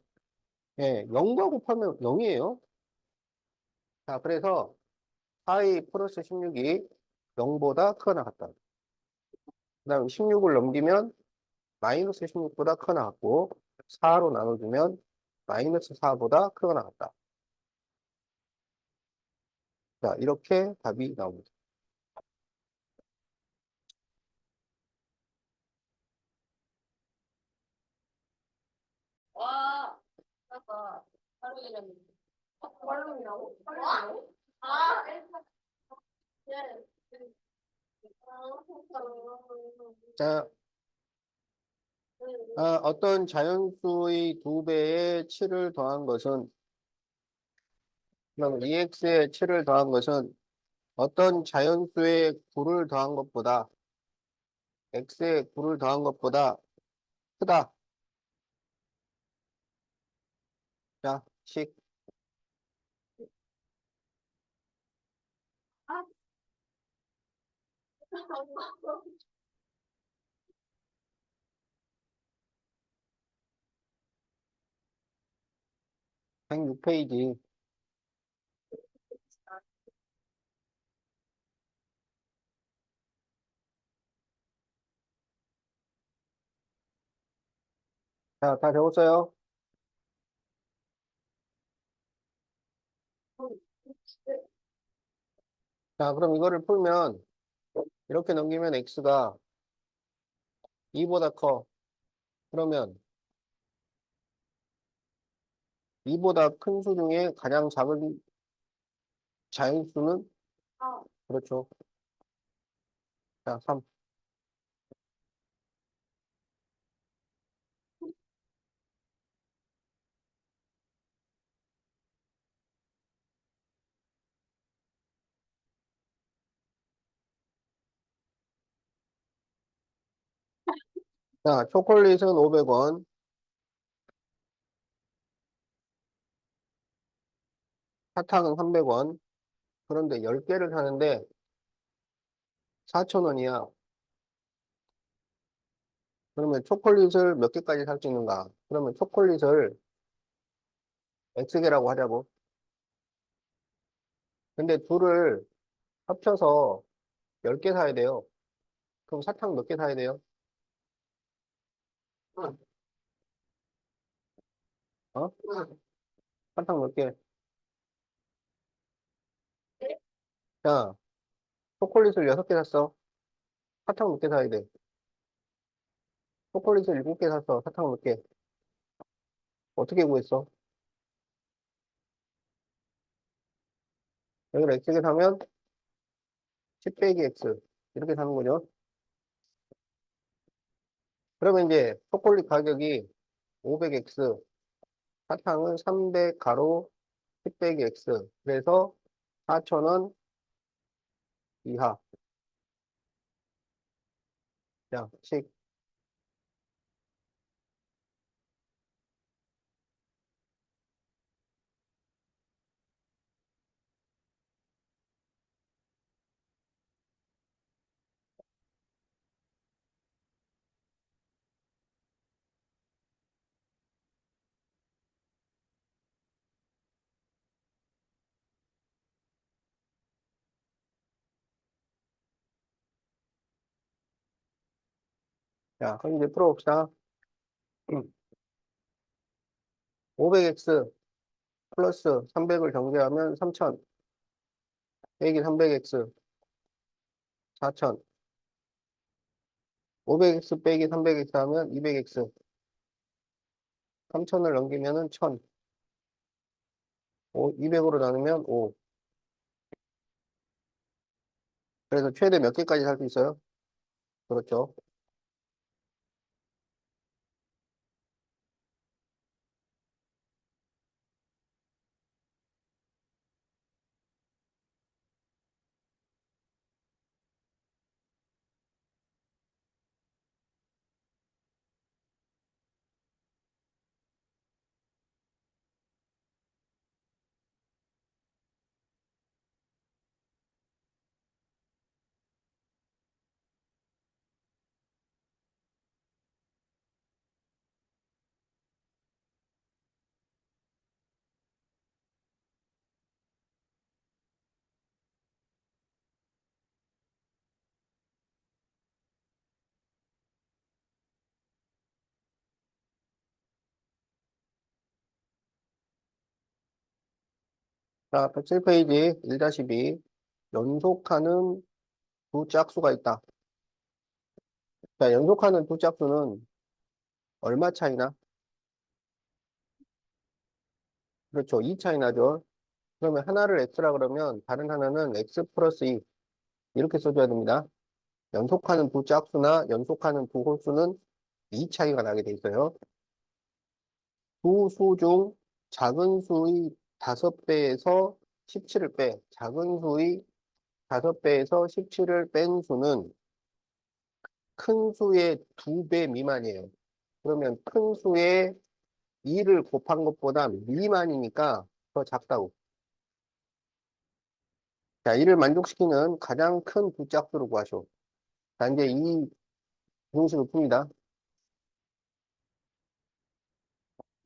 예, 0과 곱하면 0이에요. 자, 그래서 4a 플러스 16이 0보다 크거나 같다. 그 다음 16을 넘기면 마이너스 16보다 크거나 같고 4로 나눠주면 마이너스 4보다 크거나 같다. 자, 이렇게 답이 나옵니다. 와, 맞다. 활용이라고? 활용이라고? 아, 네. 자, 어떤 자연수의 2배에 7을 더한 것은, 그럼 2x에 7을 더한 것은 어떤 자연수의 9를 더한 것보다, x에 9를 더한 것보다 크다. 자, 식. 아, 106페이지. 자, 다 적었어요? 자, 그럼 이거를 풀면, 이렇게 넘기면 x가 2보다 커. 그러면 2보다 큰 수 중에 가장 작은 자연수는? 아, 그렇죠. 자, 3. 자, 초콜릿은 500원, 사탕은 300원. 그런데 10개를 사는데 4,000원이야. 그러면 초콜릿을 몇 개까지 살 수 있는가? 그러면 초콜릿을 X개라고 하자고. 근데 둘을 합쳐서 10개 사야 돼요. 그럼 사탕 몇 개 사야 돼요? 어? 사탕 몇 개? 자, 초콜릿을 6개 샀어. 사탕 몇 개 사야 돼? 초콜릿을 7개 샀어. 사탕 몇 개? 어떻게 구했어? 여기를 X개 사면 10 빼기 X. 이렇게 사는 거죠. 그러면 이제 초콜릿 가격이 500X, 사탕은 300 가로 10 빼기 X. 그래서 4,000원 이하. 자, 식. 자, 그럼 이제 풀어봅시다. 500X 플러스 300을 정제하면 3000 빼기 300X 4000. 500X 빼기 300X 하면 200X. 3000을 넘기면은 1000. 200으로 나누면 5. 그래서 최대 몇 개까지 살 수 있어요? 그렇죠. 자, 107페이지 1-2. 연속하는 두 짝수가 있다. 자, 연속하는 두 짝수는 얼마 차이나? 그렇죠. 2 차이 나죠. 그러면 하나를 x라 그러면 다른 하나는 x 플러스 2 이렇게 써줘야 됩니다. 연속하는 두 짝수나 연속하는 두 홀수는 2 차이가 나게 돼 있어요. 두 수 중 작은 수의 5배에서 17을 빼, 작은 수의 5배에서 17을 뺀 수는 큰 수의 2배 미만이에요. 그러면 큰 수의 2를 곱한 것보다 미만이니까 더 작다고. 자, 이를 만족시키는 가장 큰 두 짝수를 구하시오. 자, 이제 이 공식을 풉니다.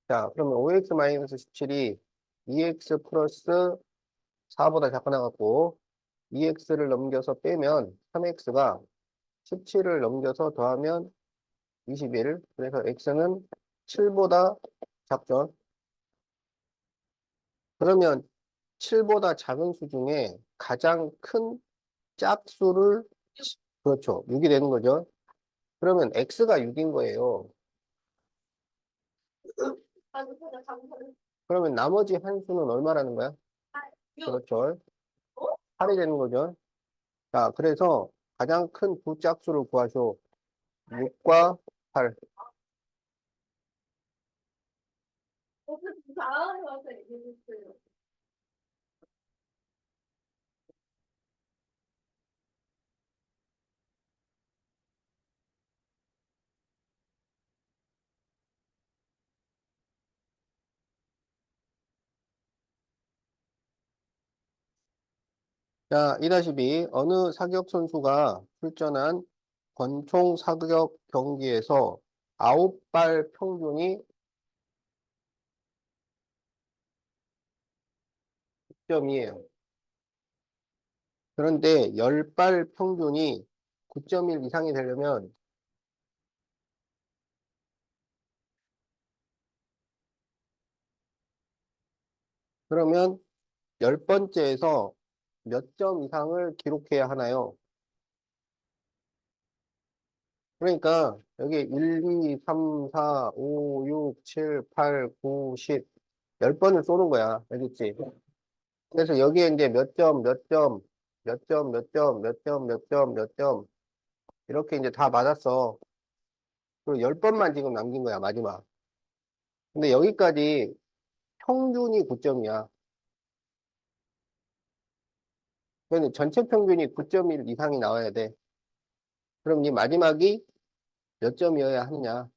자, 그러면 5x-17이 2x 플러스 4보다 작거나 같고 2x를 넘겨서 빼면 3x가 17을 넘겨서 더하면 21. 그래서 x는 7보다 작죠. 그러면 7보다 작은 수 중에 가장 큰 짝수를 그렇죠. 6이 되는 거죠. 그러면 x가 6인 거예요. 아니, 그냥 잠깐. 그러면 나머지 한 수는 얼마라는 거야? 그렇죠. 8이 되는 거죠. 자, 그래서 가장 큰 두 짝수를 구하쇼. 6과 8. 잘하는 것 같아, 얘기했어요. 자, 2-2. 어느 사격 선수가 출전한 권총 사격 경기에서 9발 평균이 9점이에요. 그런데 10발 평균이 9.1 이상이 되려면 그러면 10번째에서 몇 점 이상을 기록해야 하나요? 그러니까 여기 1, 2, 3, 4, 5, 6, 7, 8, 9, 10 10번을 쏘는 거야. 알겠지? 그래서 여기에 이제 몇 점, 몇 점, 몇 점, 몇 점, 몇 점, 몇 점, 몇 점 이렇게 이제 다 맞았어. 그리고 10번만 지금 남긴 거야, 마지막. 근데 여기까지 평균이 9점이야. 그러니 전체 평균이 9.1 이상이 나와야 돼. 그럼 이 마지막이 몇 점이어야 하느냐.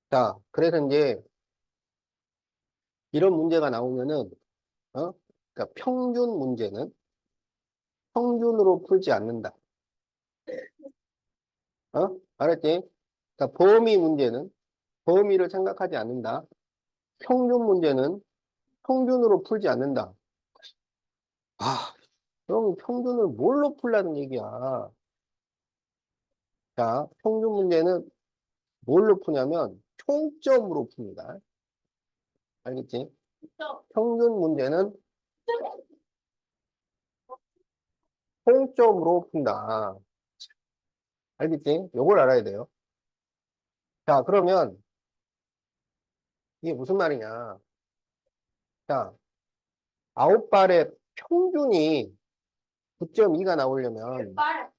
자, 그래서 이제 이런 문제가 나오면은, 그러니까 평균 문제는 평균으로 풀지 않는다. 알았지? 그러니까 범위 문제는 범위를 생각하지 않는다. 평균 문제는 평균으로 풀지 않는다. 아, 그럼 평균을 뭘로 풀라는 얘기야? 자, 평균 문제는 뭘로 푸냐면 총점으로 풉니다. 알겠지? 평균 문제는 총점으로 푼다. 알겠지? 요걸 알아야 돼요. 자, 그러면 이게 무슨 말이냐? 자, 9발의 평균이 9.2가 나오려면 빨.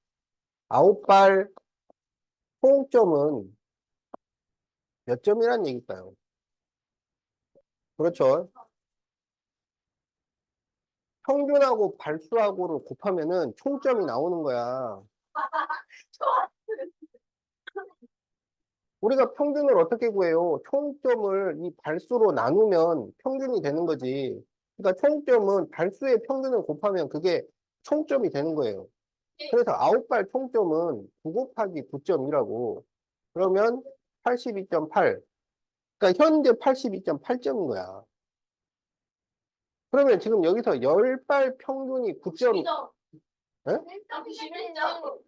9발 총점은 몇 점이란 얘기일까요? 그렇죠. 평균하고 발수하고를 곱하면은 총점이 나오는 거야. 좋아. 우리가 평균을 어떻게 구해요? 총점을 이 발수로 나누면 평균이 되는 거지. 그러니까 총점은 발수의 평균을 곱하면 그게 총점이 되는 거예요. 그래서 9발 총점은 9 곱하기 9.2라고. 그러면 82.8. 그러니까 현재 82.8점인 거야. 그러면 지금 여기서 10발 평균이 9점, 예? 91점.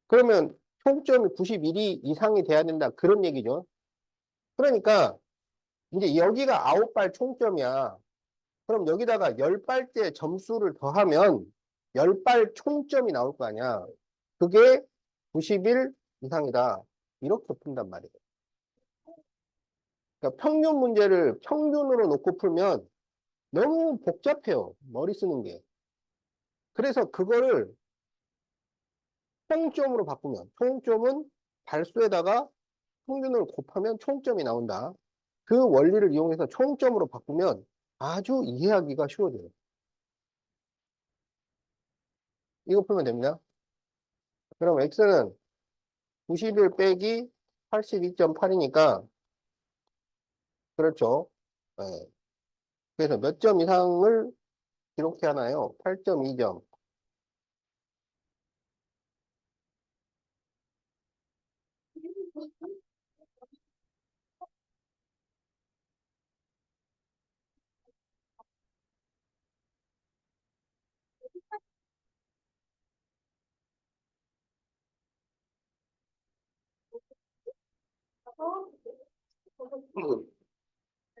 그러면 총점이 91이 이상이 돼야 된다. 그런 얘기죠. 그러니까 이제 여기가 9발 총점이야. 그럼 여기다가 10발째 점수를 더하면 10발 총점이 나올 거 아니야. 그게 91 이상이다. 이렇게 푼단 말이에요. 그러니까 평균 문제를 평균으로 놓고 풀면 너무 복잡해요. 머리 쓰는 게. 그래서 그거를 총점으로 바꾸면, 총점은 발수에다가 평균을 곱하면 총점이 나온다. 그 원리를 이용해서 총점으로 바꾸면 아주 이해하기가 쉬워져요. 이거 풀면 됩니다. 그럼 x는 91 빼기 82.8이니까, 그렇죠. 네. 그래서 몇 점 이상을 기록해야 하나요? 8.2점.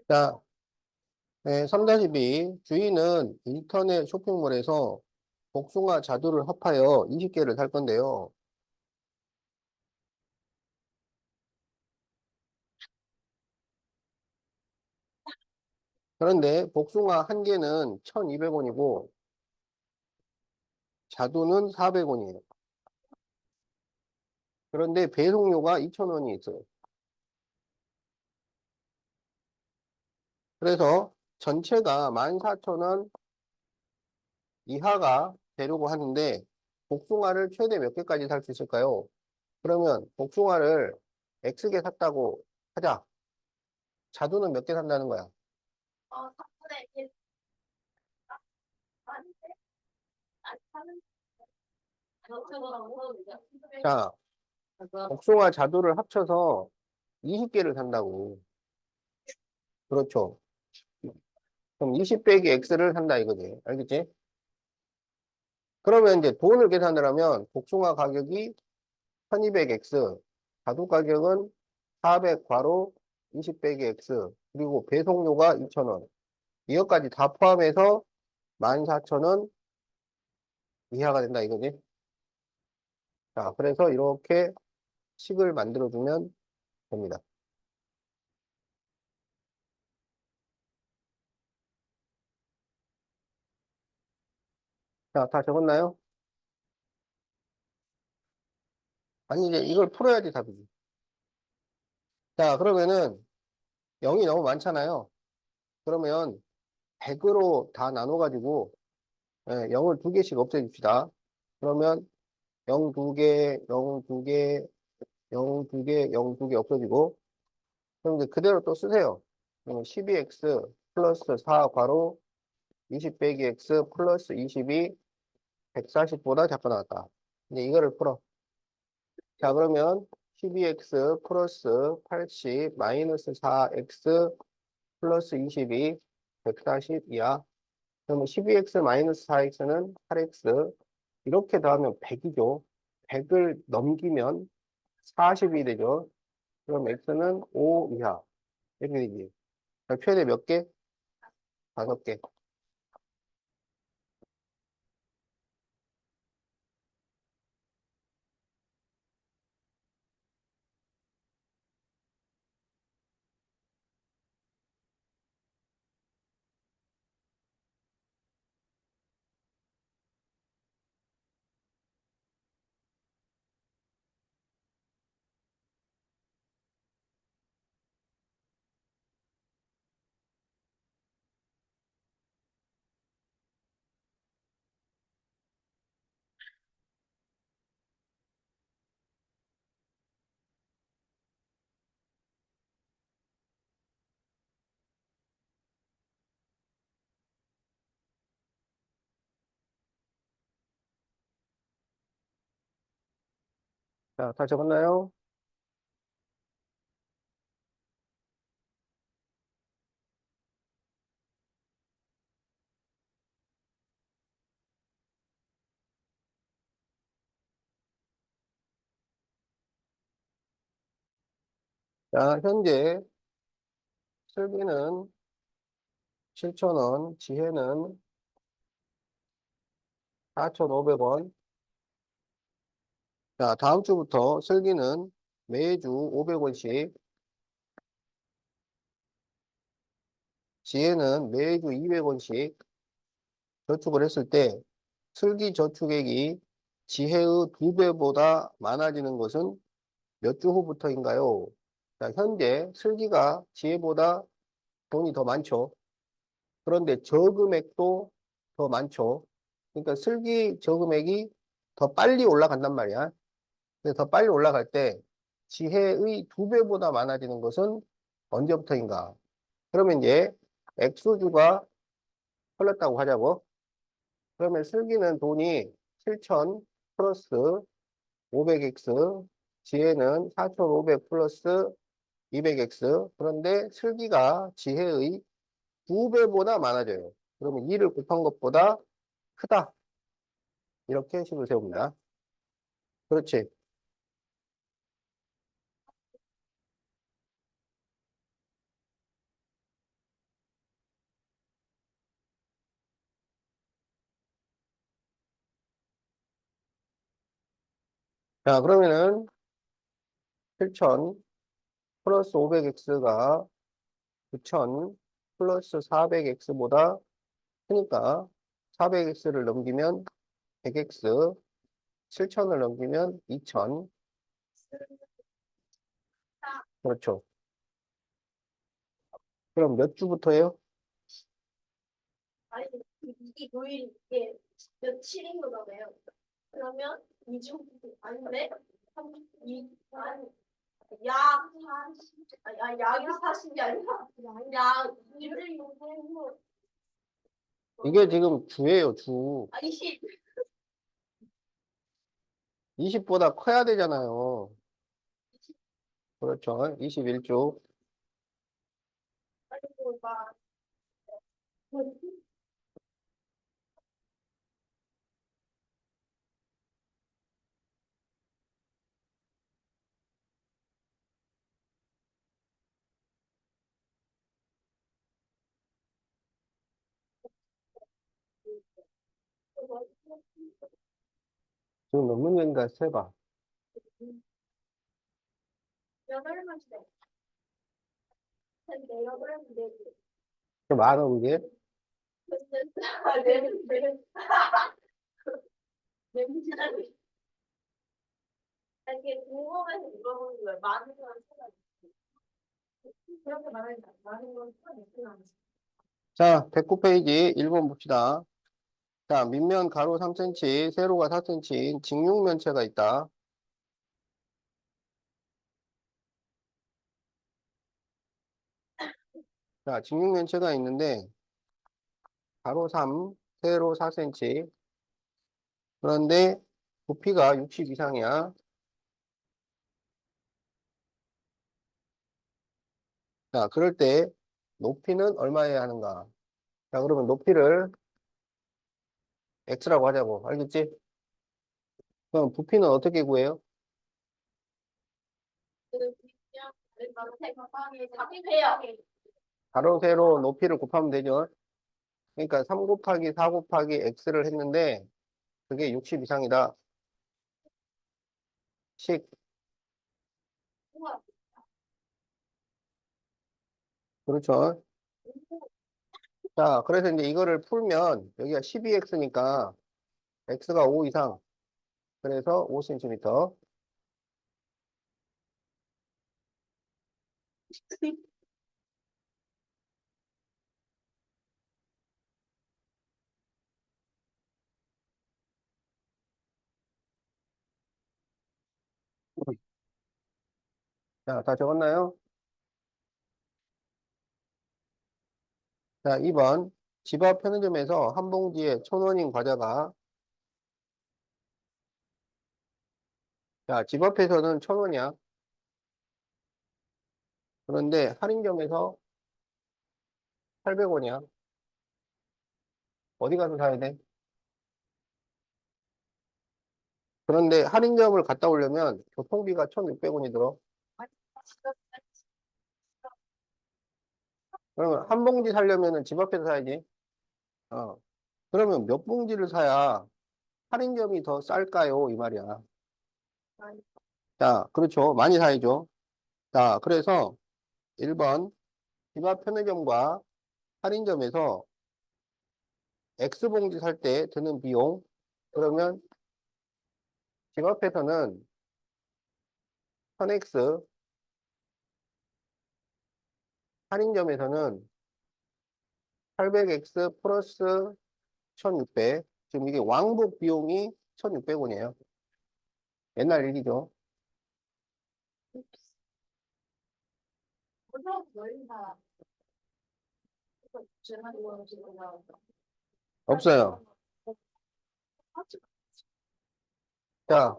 자, 네, 3-2. 주인은 인터넷 쇼핑몰에서 복숭아 자두를 합하여 20개를 살 건데요. 그런데 복숭아 한 개는 1,200원이고 자두는 400원이에요. 그런데 배송료가 2,000원이 있어요. 그래서 전체가 14,000원 이하가 되려고 하는데 복숭아를 최대 몇 개까지 살 수 있을까요? 그러면 복숭아를 X개 샀다고 하자. 자두는 몇 개 산다는 거야? 3분의 1. 아닌데? 안 사는? 저거랑 자, 복숭아 자두를 합쳐서 20개를 산다고. 그렇죠. 그럼 20 빼기 X를 산다 이거지. 알겠지? 그러면 이제 돈을 계산하려면 복숭아 가격이 1200X, 자두 가격은 400 괄호 20 빼기 X, 그리고 배송료가 2,000원. 이것까지 다 포함해서 14,000원 이하가 된다 이거지. 자, 그래서 이렇게 식을 만들어주면 됩니다. 자, 다 적었나요? 아니, 이제 이걸 풀어야지 답이지. 자, 그러면은 0이 너무 많잖아요. 그러면 100으로 다 나눠가지고 0을 두 개씩 없애줍시다. 그러면 0 두 개, 0 두 개, 0 두 개, 0 두 개 없어지고 그럼 이제 그대로 또 쓰세요. 그러면 12x 플러스 4 괄호 20 빼기 x 플러스 20이 140보다 작고 나왔다. 이제 이거를 풀어. 자, 그러면 12x 플러스 80 마이너스 4x 플러스 22 140이야. 그러면 12x 마이너스 4x는 8x 이렇게 더하면 100이죠. 100을 넘기면 40이 되죠. 그럼 x는 5 이하. 이렇게 되지. 그럼 최대 몇 개? 5개. 자, 다 적었나요? 자, 현재 슬기는 7,000원, 지혜는 4,500원. 자, 다음 주부터 슬기는 매주 500원씩 지혜는 매주 200원씩 저축을 했을 때 슬기 저축액이 지혜의 2배보다 많아지는 것은 몇 주 후부터인가요? 자, 현재 슬기가 지혜보다 돈이 더 많죠. 그런데 저금액도 더 많죠. 그러니까 슬기 저금액이 더 빨리 올라간단 말이야. 근데 더 빨리 올라갈 때 지혜의 2배보다 많아지는 것은 언제부터인가? 그러면 이제 액수주가 흘렀다고 하자고. 그러면 슬기는 돈이 7,000 플러스 500x, 지혜는 4,500 플러스 200x. 그런데 슬기가 지혜의 2배보다 많아져요. 그러면 2를 곱한 것보다 크다. 이렇게 식을 세웁니다. 그렇지. 자, 그러면은 7,000 플러스 500x가 9,000 플러스 400x보다 크니까 400x를 넘기면 100x, 7,000을 넘기면 2,000. 그렇죠. 그럼 몇 주부터예요? 아니, 이 도일 이게 며칠인 거잖아요. 그러면 2주 아닌데? 2, 아니, 약 40, 아니, 약이 40이 아니라 약 2를 요구해서 이게 지금 주예요, 주. 아, 20. 20보다 커야 되잖아요. 그렇죠. 21주. 아니고 막 뭐지? 지금 몇 문제인가 세봐. 여덟 번째. 근데 여덟 번째. 좀 많아, 이게. 아, 네, 네. 네, 문제는 이게 궁금해서 물어보는 거예요. 많은 걸 찾아. 그렇게 말하니까 많은 걸 찾아. 자, 109페이지 1번 봅시다. 자, 밑면 가로 3cm, 세로가 4cm인 직육면체가 있다. 자, 직육면체가 있는데, 가로 3, 세로 4cm. 그런데 부피가 60 이상이야. 자, 그럴 때 높이는 얼마여야 하는가? 자, 그러면 높이를 x라고 하자고. 알겠지? 그럼 부피는 어떻게 구해요? 가로, 세로 높이를 곱하면 되죠. 그러니까 3 곱하기 4 곱하기 x를 했는데, 그게 60 이상이다. 식. 그렇죠. 자, 그래서 이제 이거를 풀면 여기가 12x니까 x가 5 이상. 그래서 5cm. 자, 다 적었나요? 자, 2번. 집 앞 편의점에서 한 봉지에 1,000원인 과자가, 자, 집 앞에서는 1,000원이야. 그런데 할인점에서 800원이야. 어디 가서 사야 돼? 그런데 할인점을 갔다 오려면 교통비가 1,600원이 들어. 그러면 한 봉지 사려면 집 앞에서 사야지. 어. 그러면 몇 봉지를 사야 할인점이 더 쌀까요? 이 말이야. 자, 그렇죠. 많이 사야죠. 자, 그래서 1번 집 앞 편의점과 할인점에서 X봉지 살 때 드는 비용. 그러면 집 앞에서는 1000X, 할인점에서는 800X 플러스 1600. 지금 이게 왕복 비용이 1600원이에요. 옛날 얘기죠. 보통 열린다. 제가 이거 지금 나왔다. 없어요. 자,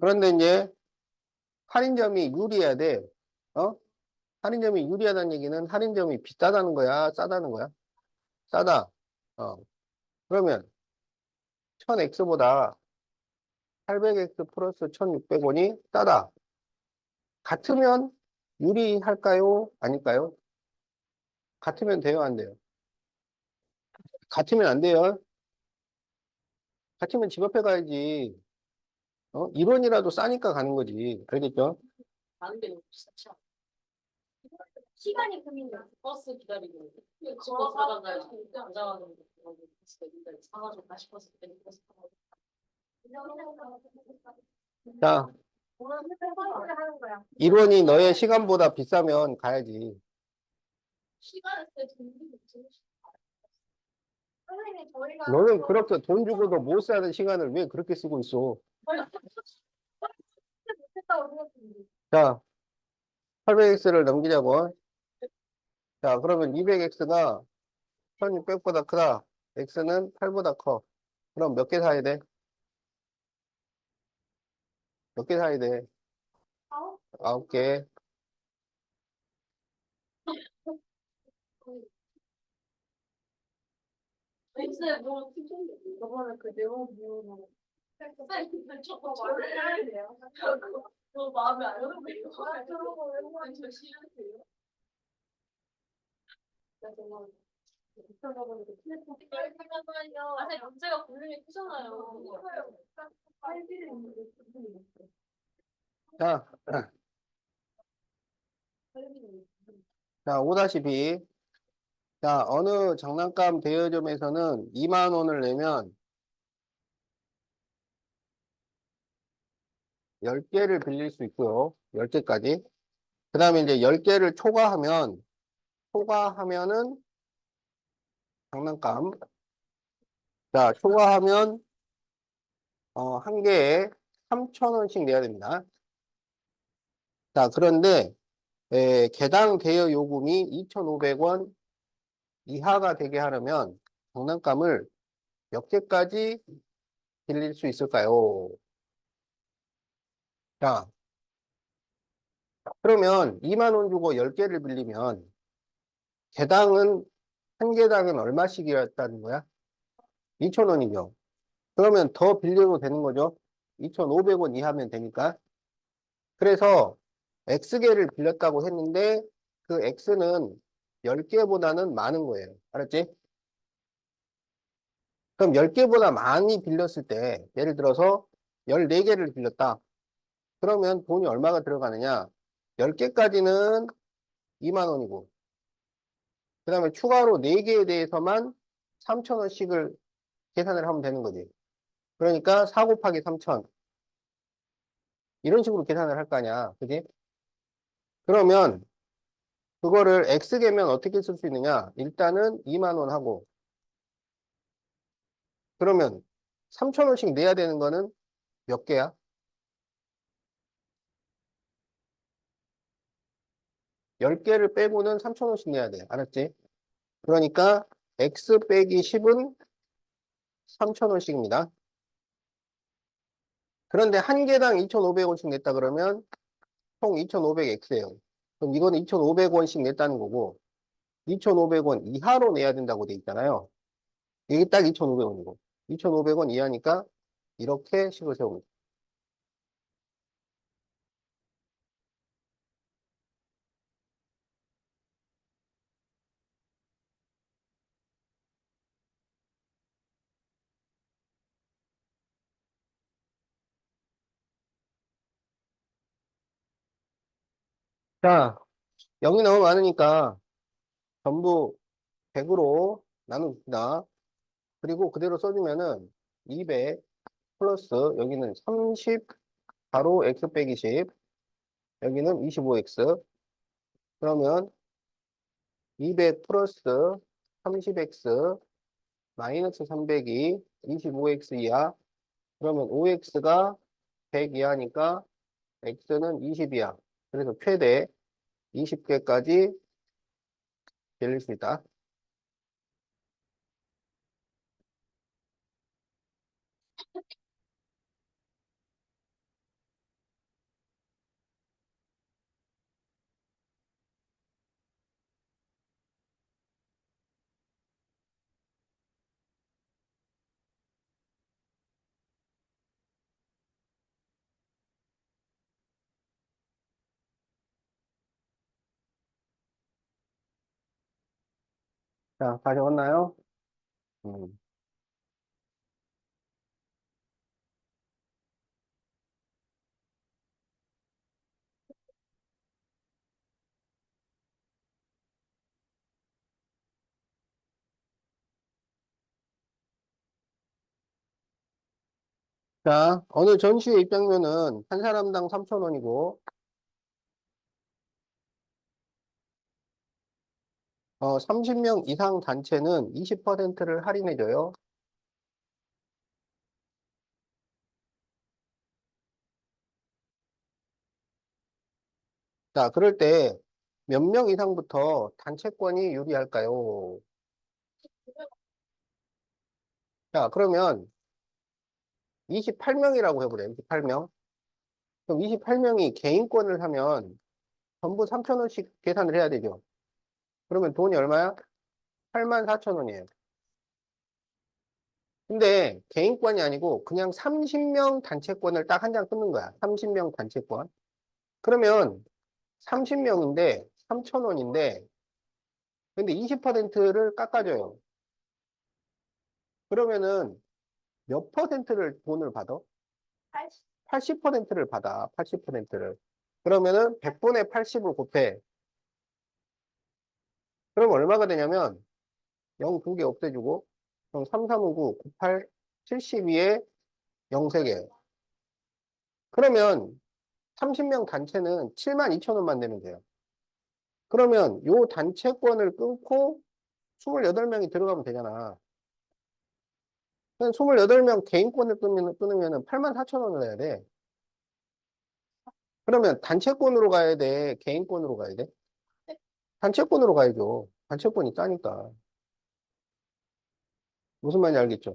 그런데 이제 할인점이 유리해야 돼. 어? 할인점이 유리하다는 얘기는 할인점이 비싸다는 거야? 싸다는 거야? 싸다. 어. 그러면 1000X보다 800X 플러스 1600원이 싸다. 같으면 유리할까요? 아닐까요? 같으면 돼요? 안 돼요? 같으면 안 돼요. 같으면 집 앞에 가야지. 1원이라도 싸니까 가는 거지. 알겠죠? 가는 게 너무 비싸죠. 시간이 고민이야. 버스 기다리고 집어 가다가 앉아가는 거 사가지고 다시 버스 때문에 버스 타고. 자, 오늘 하는 거야. 1원이 너의 시간보다 비싸면 가야지. 시간을 때 돈이 없지. 선생님 저희가 너는 그렇게 돈 주고도 못 사는 시간을 왜 그렇게 쓰고 있어? 못했다고 생각했는데. 자, 800X를 넘기자고. 자, 그러면 200X가 1600보다 크다. X는 8보다 커. 그럼 몇 개 사야 돼? 몇 개 사야 돼? 아홉 9개. 엑스에 뭐 저번에 그 네모 비율로 사이트를 저거 말해야 돼요. 저 마음에 안 드는 거 아, 저런 거 왜 저 싫으세요? 나 정말 미쳐버리고 휴대폰 생각하면요. 아, 근데 문제가 분명히 크잖아요. 할일이 있는데 분명히 있어. 자, 자, 5-B. 자, 어느 장난감 대여점에서는 2만 원을 내면 10개를 빌릴 수 있고요. 10개까지. 그 다음에 이제 10개를 초과하면은 장난감. 자, 초과하면, 한 개에 3,000원씩 내야 됩니다. 자, 그런데, 개당 대여 요금이 2,500원 이하가 되게 하려면 장난감을 몇 개까지 빌릴 수 있을까요? 자, 그러면 2만 원 주고 10개를 빌리면 개당은, 한 개당은 얼마씩이었다는 거야? 2,000원이죠. 그러면 더 빌려도 되는 거죠? 2,500원 이하면 되니까. 그래서 X개를 빌렸다고 했는데 그 X는 10개보다는 많은 거예요. 알았지? 그럼 10개보다 많이 빌렸을 때 예를 들어서 14개를 빌렸다. 그러면 돈이 얼마가 들어가느냐? 10개까지는 2만 원이고 그 다음에 추가로 4개에 대해서만 3,000원씩을 계산을 하면 되는 거지. 그러니까 4 곱하기 3,000 이런 식으로 계산을 할 거 아니야. 그지? 그러면 그거를 X개면 어떻게 쓸 수 있느냐? 일단은 2만 원 하고 그러면 3,000원씩 내야 되는 거는 몇 개야? 10개를 빼고는 3,000원씩 내야 돼. 알았지? 그러니까 X 빼기 10은 3,000원씩입니다. 그런데 한 개당 2,500원씩 냈다 그러면 총 2,500X예요. 그럼 이거는 2,500원씩 냈다는 거고 2,500원 이하로 내야 된다고 돼 있잖아요. 이게 딱 2,500원이고 2,500원 이하니까 이렇게 식을 세웁니다. 자, 0이 너무 많으니까 전부 100으로 나눕니다. 그리고 그대로 써주면은 200 플러스 여기는 30 바로 x 빼기 10 여기는 25x 그러면 200 플러스 30x 마이너스 300이 25x 이하 그러면 5x가 100 이하니까 x는 20이야. 그래서 최대 20개까지 빌릴 수 있다. 자, 다 적었나요? 음. 자, 어느 전시의 입장료는 한 사람당 3,000원이고, 30명 이상 단체는 20%를 할인해줘요. 자, 그럴 때 몇 명 이상부터 단체권이 유리할까요? 자, 그러면 28명이라고 해보래요. 28명. 그럼 28명이 개인권을 사면 전부 3,000원씩 계산을 해야 되죠. 그러면 돈이 얼마야? 84,000원이에요. 근데 개인권이 아니고 그냥 30명 단체권을 딱 한 장 끊는 거야. 30명 단체권. 그러면 30명인데 3,000원인데 근데 20%를 깎아줘요. 그러면은 몇 퍼센트를 돈을 받아? 80%를 받아. 80%를. 그러면은 100분의 80을 곱해. 그럼 얼마가 되냐면 0 두 개 없애주고 그럼 3, 3, 5, 9, 98, 72에 0 3개. 그러면 30명 단체는 7만 2천 원만 내면 돼요. 그러면 요 단체권을 끊고 28명이 들어가면 되잖아. 그럼 28명 개인권을 끊으면 8만 4천 원을 내야 돼. 그러면 단체권으로 가야 돼? 개인권으로 가야 돼? 단체권으로 가야죠. 단체권이 싸니까. 무슨 말인지 알겠죠?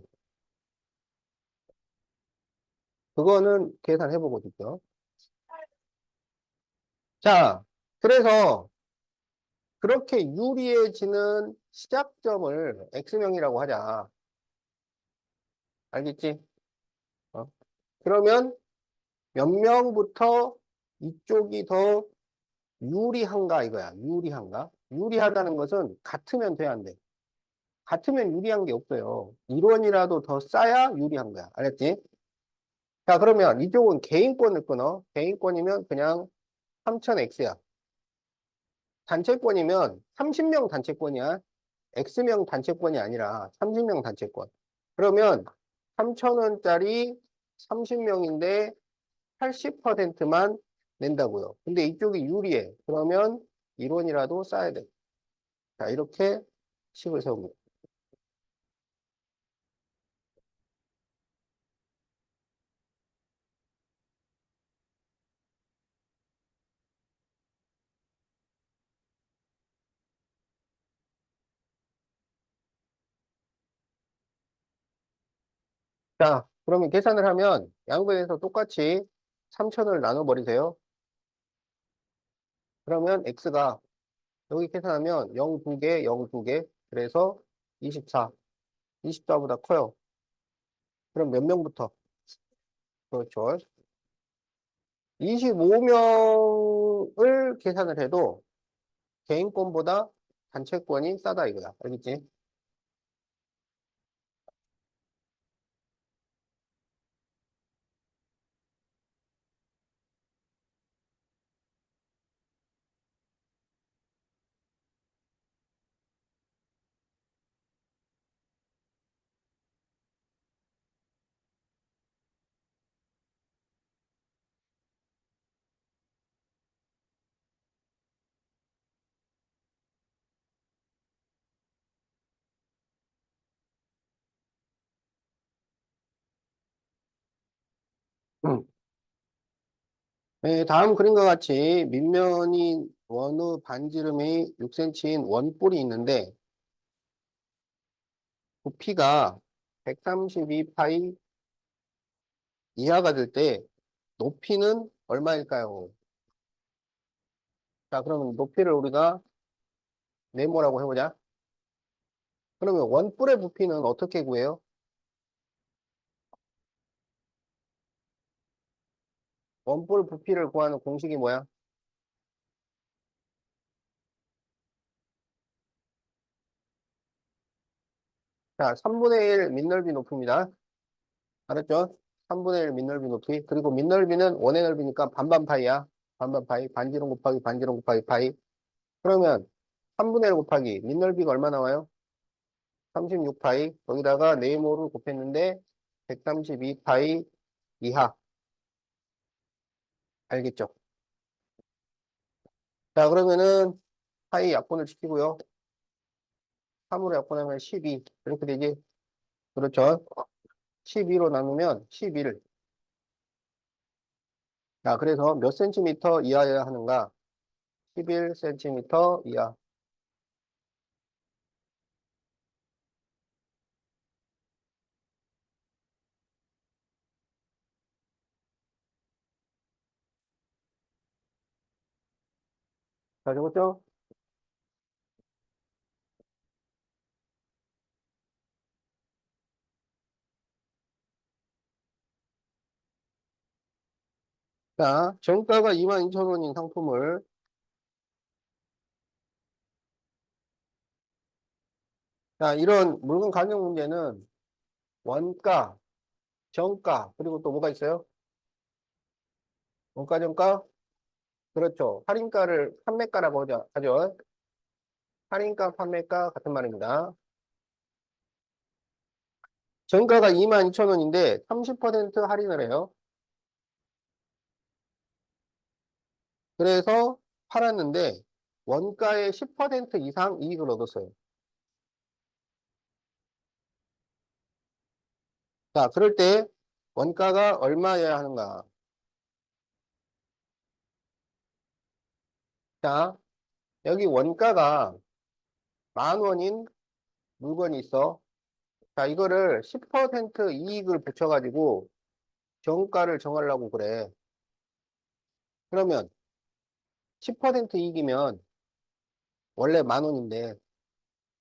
그거는 계산해보고 있죠. 자, 그래서 그렇게 유리해지는 시작점을 X명이라고 하자. 알겠지? 어? 그러면 몇 명부터 이쪽이 더 유리한가 이거야. 유리한가? 유리하다는 것은 같으면 돼야 안 돼. 같으면 유리한 게 없어요. 1원이라도 더 싸야 유리한 거야. 알았지? 자, 그러면 이쪽은 개인권을 끊어. 개인권이면 그냥 3000X야. 단체권이면 30명 단체권이야. X명 단체권이 아니라 30명 단체권. 그러면 3,000원짜리 30명인데 80%만 낸다고요. 근데 이쪽이 유리해. 그러면 1원이라도 싸야 돼. 자, 이렇게 식을 세웁니다. 자, 그러면 계산을 하면 양변에서 똑같이 3,000을 나눠버리세요. 그러면 X가 여기 계산하면 0 2개, 0 2개. 그래서 24. 24보다 커요. 그럼 몇 명부터? 그렇죠. 25명을 계산을 해도 개인권보다 단체권이 싸다 이거야. 알겠지? 네, 다음 그림과 같이 밑면이 원의 반지름이 6cm인 원볼이 있는데 부피가 132파이 이하가 될 때 높이는 얼마일까요? 자, 그러면 높이를 우리가 네모라고 해보자. 그러면 원뿔의 부피는 어떻게 구해요? 원뿔 부피를 구하는 공식이 뭐야? 자, 3분의 1 밑넓이 높이입니다. 알았죠? 3분의 1 밑넓이 높이. 그리고 밑넓이는 원의 넓이니까 반반 파이야. 반반 파이. 반지름 곱하기 반지름 곱하기 파이. 그러면 3분의 1 곱하기 밑넓이가 얼마 나와요? 36파이. 여기다가 네모를 곱했는데 132파이 이하. 알겠죠? 자, 그러면은 파이 약분을 시키고요. 3으로 약분하면 12. 이렇게 되지? 그렇죠? 12로 나누면 11. 자, 그래서 몇 센티미터 이하여야 하는가? 11cm 이하. 자, 적었죠? 자, 정가가 22,000원인 상품을, 자, 이런 물건 가격 문제는 원가, 정가, 그리고 또 뭐가 있어요? 원가, 정가? 그렇죠. 할인가를 판매가라고 하죠. 할인가, 판매가 같은 말입니다. 정가가 22,000원인데 30% 할인을 해요. 그래서 팔았는데 원가의 10% 이상 이익을 얻었어요. 자, 그럴 때 원가가 얼마여야 하는가? 자, 여기 원가가 10,000원인 물건이 있어. 자, 이거를 10% 이익을 붙여가지고 정가를 정하려고 그래. 그러면 10% 이익이면 원래 10,000원인데,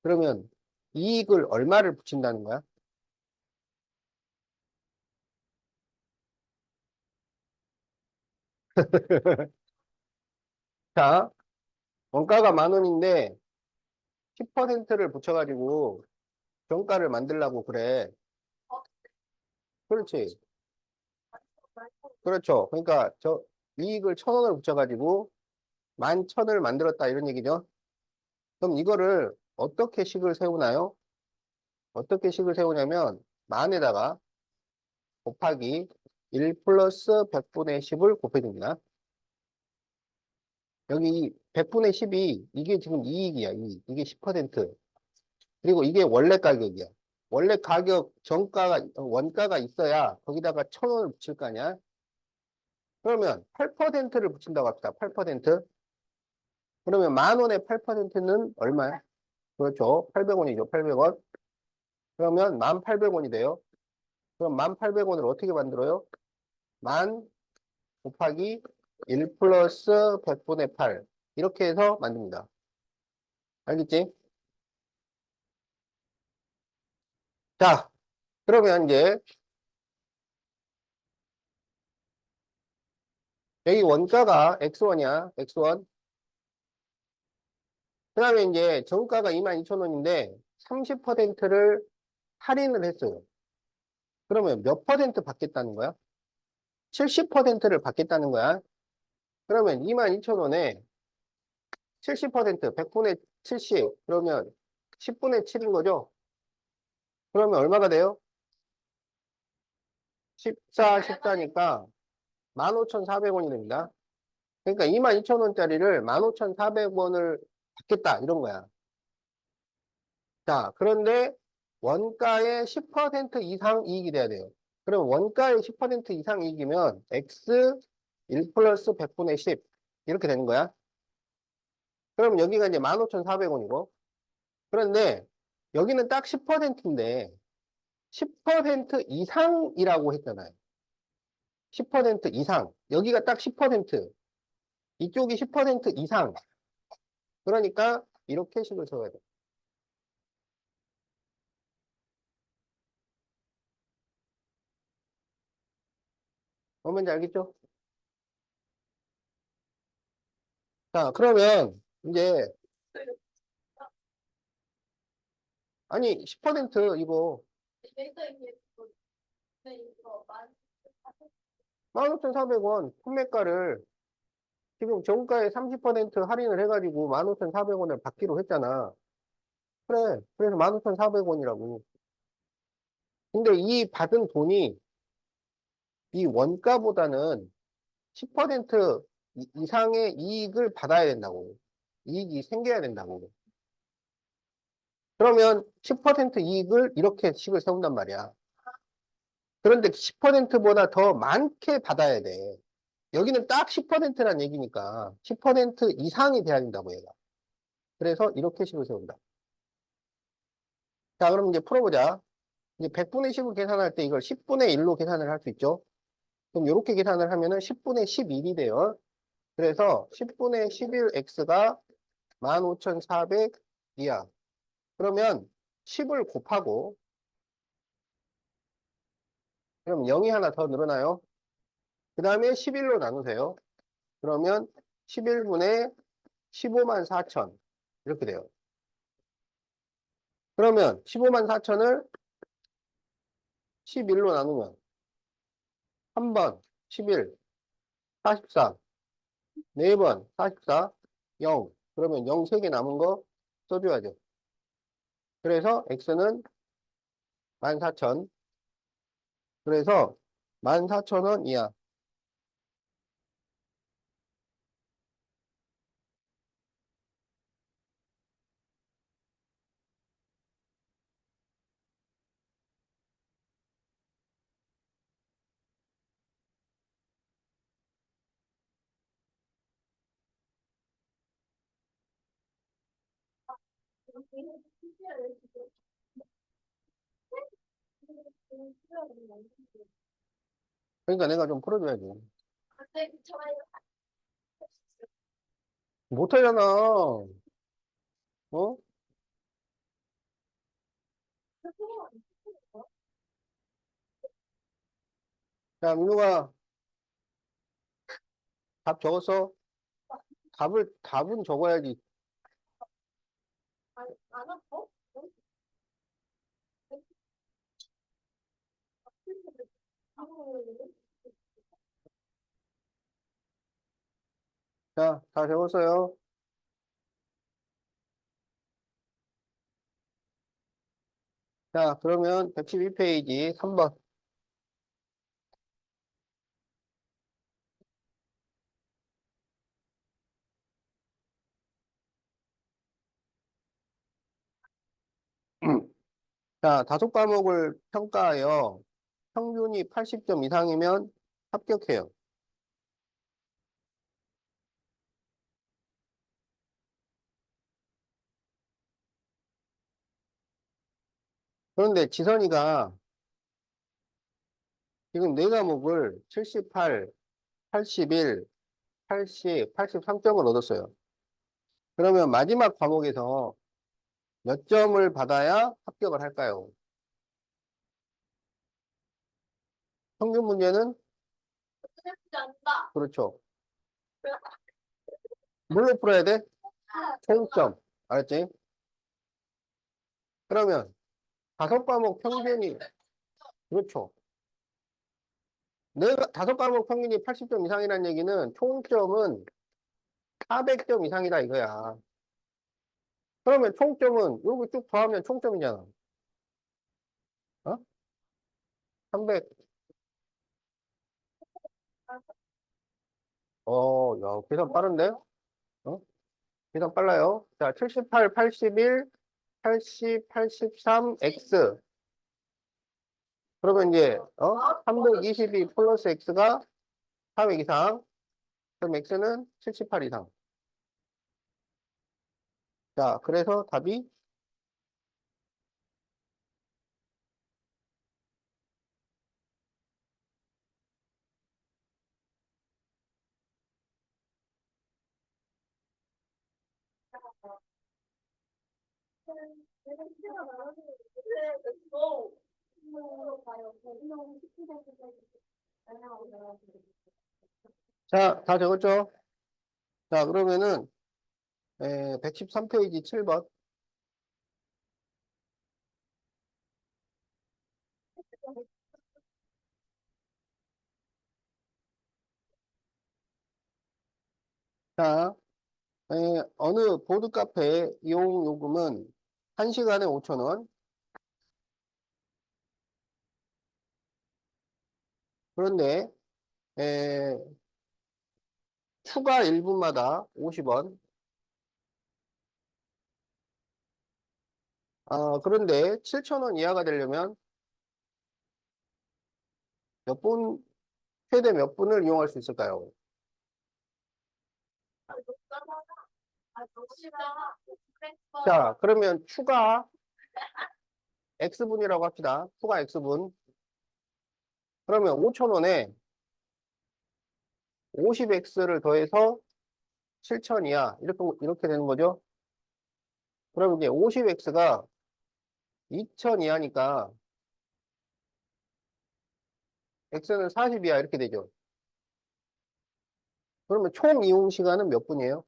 그러면 이익을 얼마를 붙인다는 거야? 자, 원가가 10,000원인데 10%를 붙여가지고 정가를 만들려고 그래. 그렇지. 그렇죠. 그러니까 이익을 1,000원을 붙여가지고 11,000을 만들었다 이런 얘기죠. 그럼 이거를 어떻게 식을 세우나요? 어떻게 식을 세우냐면 만에다가 곱하기 1 플러스 100분의 10을 곱해줍니다. 여기 100분의 10이 이게 지금 이익이야. 이익. 이게 10%. 그리고 이게 원래 가격이야. 원래 가격 정가가 원가가 있어야 거기다가 1,000원을 붙일 거 아니야. 그러면 8%를 붙인다고 합시다. 8%. 그러면 10,000원의 8%는 얼마야? 그렇죠. 800원이죠. 800원. 그러면 1,800원이 돼요. 그럼 1,800원을 어떻게 만들어요? 만 곱하기 1 플러스 100분의 8. 이렇게 해서 만듭니다. 알겠지? 자, 그러면 이제 여기 원가가 X1이야. X1. 그 다음에 이제 정가가 22,000원인데 30%를 할인을 했어요. 그러면 몇 퍼센트 받겠다는 거야? 70%를 받겠다는 거야. 그러면 22,000원에 70%, 100분의 70, 그러면 10분의 7인 거죠? 그러면 얼마가 돼요? 14, 14니까 15,400원이 됩니다. 그러니까 22,000원짜리를 15,400원을 받겠다, 이런 거야. 자, 그런데 원가의 10% 이상 이익이 돼야 돼요. 그럼 원가의 10% 이상 이익이면 x 1 플러스 100분의 10 이렇게 되는 거야. 그럼 여기가 이제 15,400원이고 그런데 여기는 딱 10%인데 10% 이상이라고 했잖아요. 10% 이상. 여기가 딱 10%. 이쪽이 10% 이상. 그러니까 이렇게 식을 써야 돼. 뭔지 알겠죠? 자, 그러면 이제 아니 10% 이거 데이터 이게 이거 많이 15,400원 판매가를 지금 정가에 30% 할인을 해가지고 15,400원을 받기로 했잖아. 그래. 그래서 15,400원이라고. 근데 이 받은 돈이 이 원가보다는 10% 이상의 이익을 받아야 된다고. 이익이 생겨야 된다고. 그러면 10% 이익을 이렇게 식을 세운단 말이야. 그런데 10%보다 더 많게 받아야 돼. 여기는 딱 10%란 얘기니까 10% 이상이 돼야 된다고 얘가. 그래서 이렇게 식을 세운다. 자, 그럼 이제 풀어보자. 이제 100분의 10을 계산할 때 이걸 10분의 1로 계산을 할 수 있죠. 그럼 이렇게 계산을 하면은 10분의 11이 돼요. 그래서 10분의 11x가 15,400이야. 그러면 10을 곱하고, 그럼 0이 하나 더 늘어나요. 그 다음에 11로 나누세요. 그러면 11분의 15만 4천. 이렇게 돼요. 그러면 15만 4천을 11로 나누면 한 번 11, 44, 네 번 44, 0. 그러면 0 3개 남은 거 써줘야죠. 그래서 x는 14,000. 그래서 14,000원 이하. 그러니까 내가 좀 풀어줘야지. 못하잖아. 어? 자, 민우가 답 적었어? 답은 적어야지. 안 아파? 자, 다 적었어요. 자, 그러면 112페이지 3번. 자, 다섯 과목을 평가하여 평균이 80점 이상이면 합격해요. 그런데 지선이가 지금 네 과목을 78, 81, 80, 83점을 얻었어요. 그러면 마지막 과목에서 몇 점을 받아야 합격을 할까요? 평균 문제는 생각지 않다. 그렇죠. 뭘로 풀어야 돼? 총점. 알았지? 그러면 다섯 과목 평균이 그렇죠. 내가 다섯 과목 평균이 80점 이상이라는 얘기는 총점은 400점 이상이다 이거야. 그러면 총점은 여기 쭉 더하면 총점이잖아. 어? 300. 야, 계산 빠른데? 어? 계산 빨라요. 자, 78, 81, 80, 83, X. 그러면 이제, 322 플러스 x가 400 이상. 그럼 x는 78 이상. 자, 그래서 답이 자, 다 적었죠? 자, 그러면은, 113페이지 7번. 자, 어느 보드 카페 이용 요금은 1시간에 5,000원. 그런데, 에, 추가 1분마다 50원. 그런데 7,000원 이하가 되려면 몇 분, 최대 몇 분을 이용할 수 있을까요? 자, 그러면 추가 X분이라고 합시다. 추가 X분. 그러면 5,000원에 50X를 더해서 7,000이야. 이렇게 되는 거죠. 그럼 이제 50X가 2,000이하니까 X는 40이야. 이렇게 되죠. 그러면 총 이용 시간은 몇 분이에요?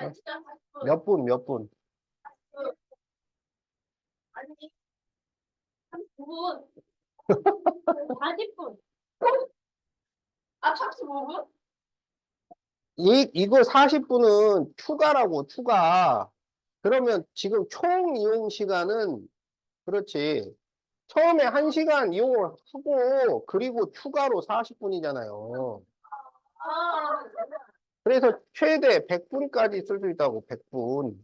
어? 몇 분, 몇 분? 아니, 39분. 40분. 아, 35분? 이거 40분은 추가라고, 추가. 그러면 지금 총 이용 시간은, 그렇지. 처음에 1시간 이용을 하고, 그리고 추가로 40분이잖아요. 아, 그래서 최대 100분까지 쓸 수 있다고, 100분.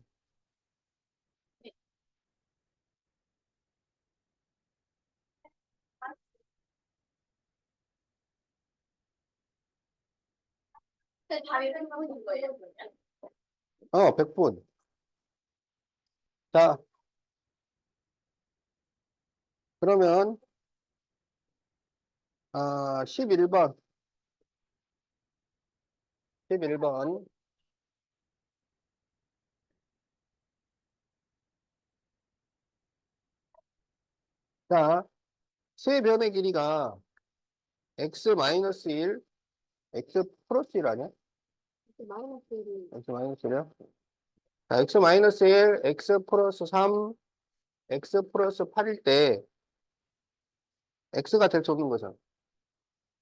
답이 생각하는 거예요, 그냥? 100분. 자, 그러면, 11번. 11번. 자, 세 변의 길이가 x-1, x 플러스 1 아니야? x 마이너스 1이야? 자, x-1, x 플러스 3, x 플러스 8일 때 x가 될 수 없는 거죠.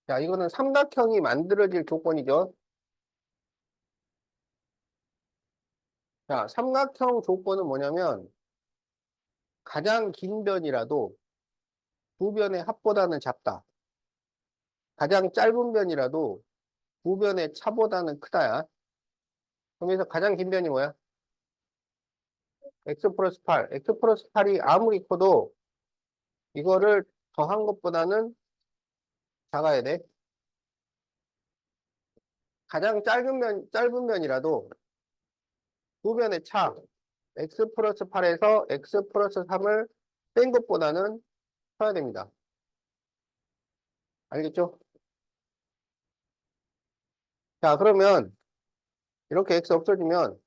자, 이거는 삼각형이 만들어질 조건이죠. 자, 삼각형 조건은 뭐냐면 가장 긴 변이라도 두 변의 합보다는 작다. 가장 짧은 변이라도 두 변의 차보다는 크다야. 그러면서 가장 긴 변이 뭐야? x 플러스 8. x 플러스 8이 아무리 커도 이거를 더한 것보다는 작아야 돼. 가장 짧은 변이라도 두 변의 차, x 플러스 8에서 x 플러스 3을 뺀 것보다는 커야 됩니다. 알겠죠? 자, 그러면 이렇게 x 없어지면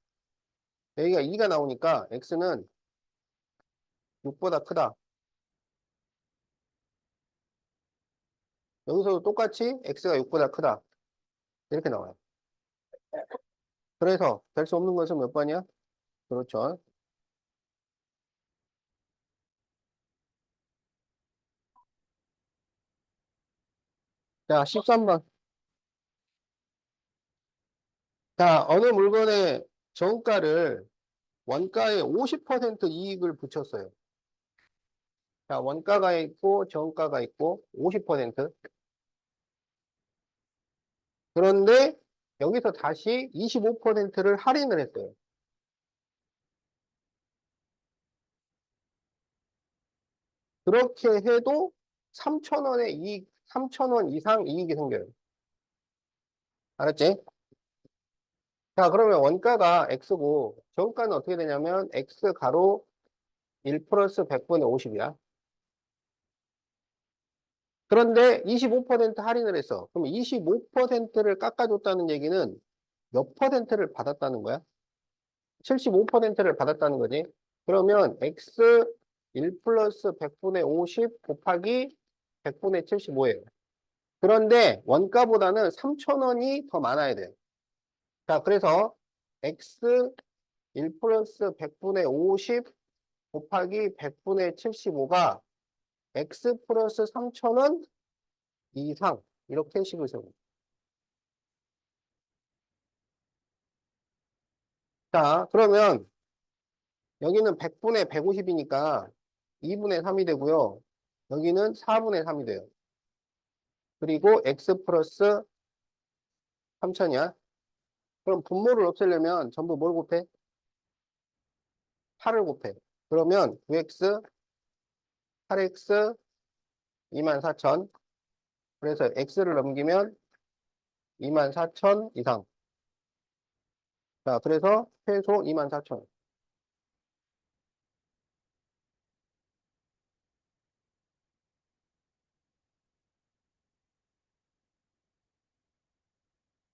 여기가 2가 나오니까 x는 6보다 크다. 여기서도 똑같이 x가 6보다 크다. 이렇게 나와요. 그래서 될 수 없는 것은 몇 번이야? 그렇죠. 자, 13번. 자, 어느 물건의 정가를 원가에 50% 이익을 붙였어요. 자, 원가가 있고 정가가 있고 50%. 그런데 여기서 다시 25%를 할인을 했어요. 그렇게 해도 3,000원의 이익, 3,000원 이상 이익이 생겨요. 알았지? 자, 그러면 원가가 x고, 정가는 어떻게 되냐면, x 가로 1 플러스 100분의 50이야. 그런데 25% 할인을 했어. 그럼 25%를 깎아줬다는 얘기는 몇 퍼센트를 받았다는 거야? 75%를 받았다는 거지. 그러면 x 1 플러스 100분의 50 곱하기 100분의 75예요. 그런데 원가보다는 3,000원이 더 많아야 돼. 자, 그래서 x 1 플러스 100분의 50 곱하기 100분의 75가 x 플러스 3,000원 이상 이렇게 식을 세워. 자, 그러면 여기는 100분의 150이니까 2분의 3이 되고요. 여기는 4분의 3이 돼요. 그리고 x 플러스 3,000이야. 그럼 분모를 없애려면 전부 뭘 곱해? 8을 곱해. 그러면 9x, 8x, 24,000. 그래서 x를 넘기면 24,000 이상. 자, 그래서 최소 24,000.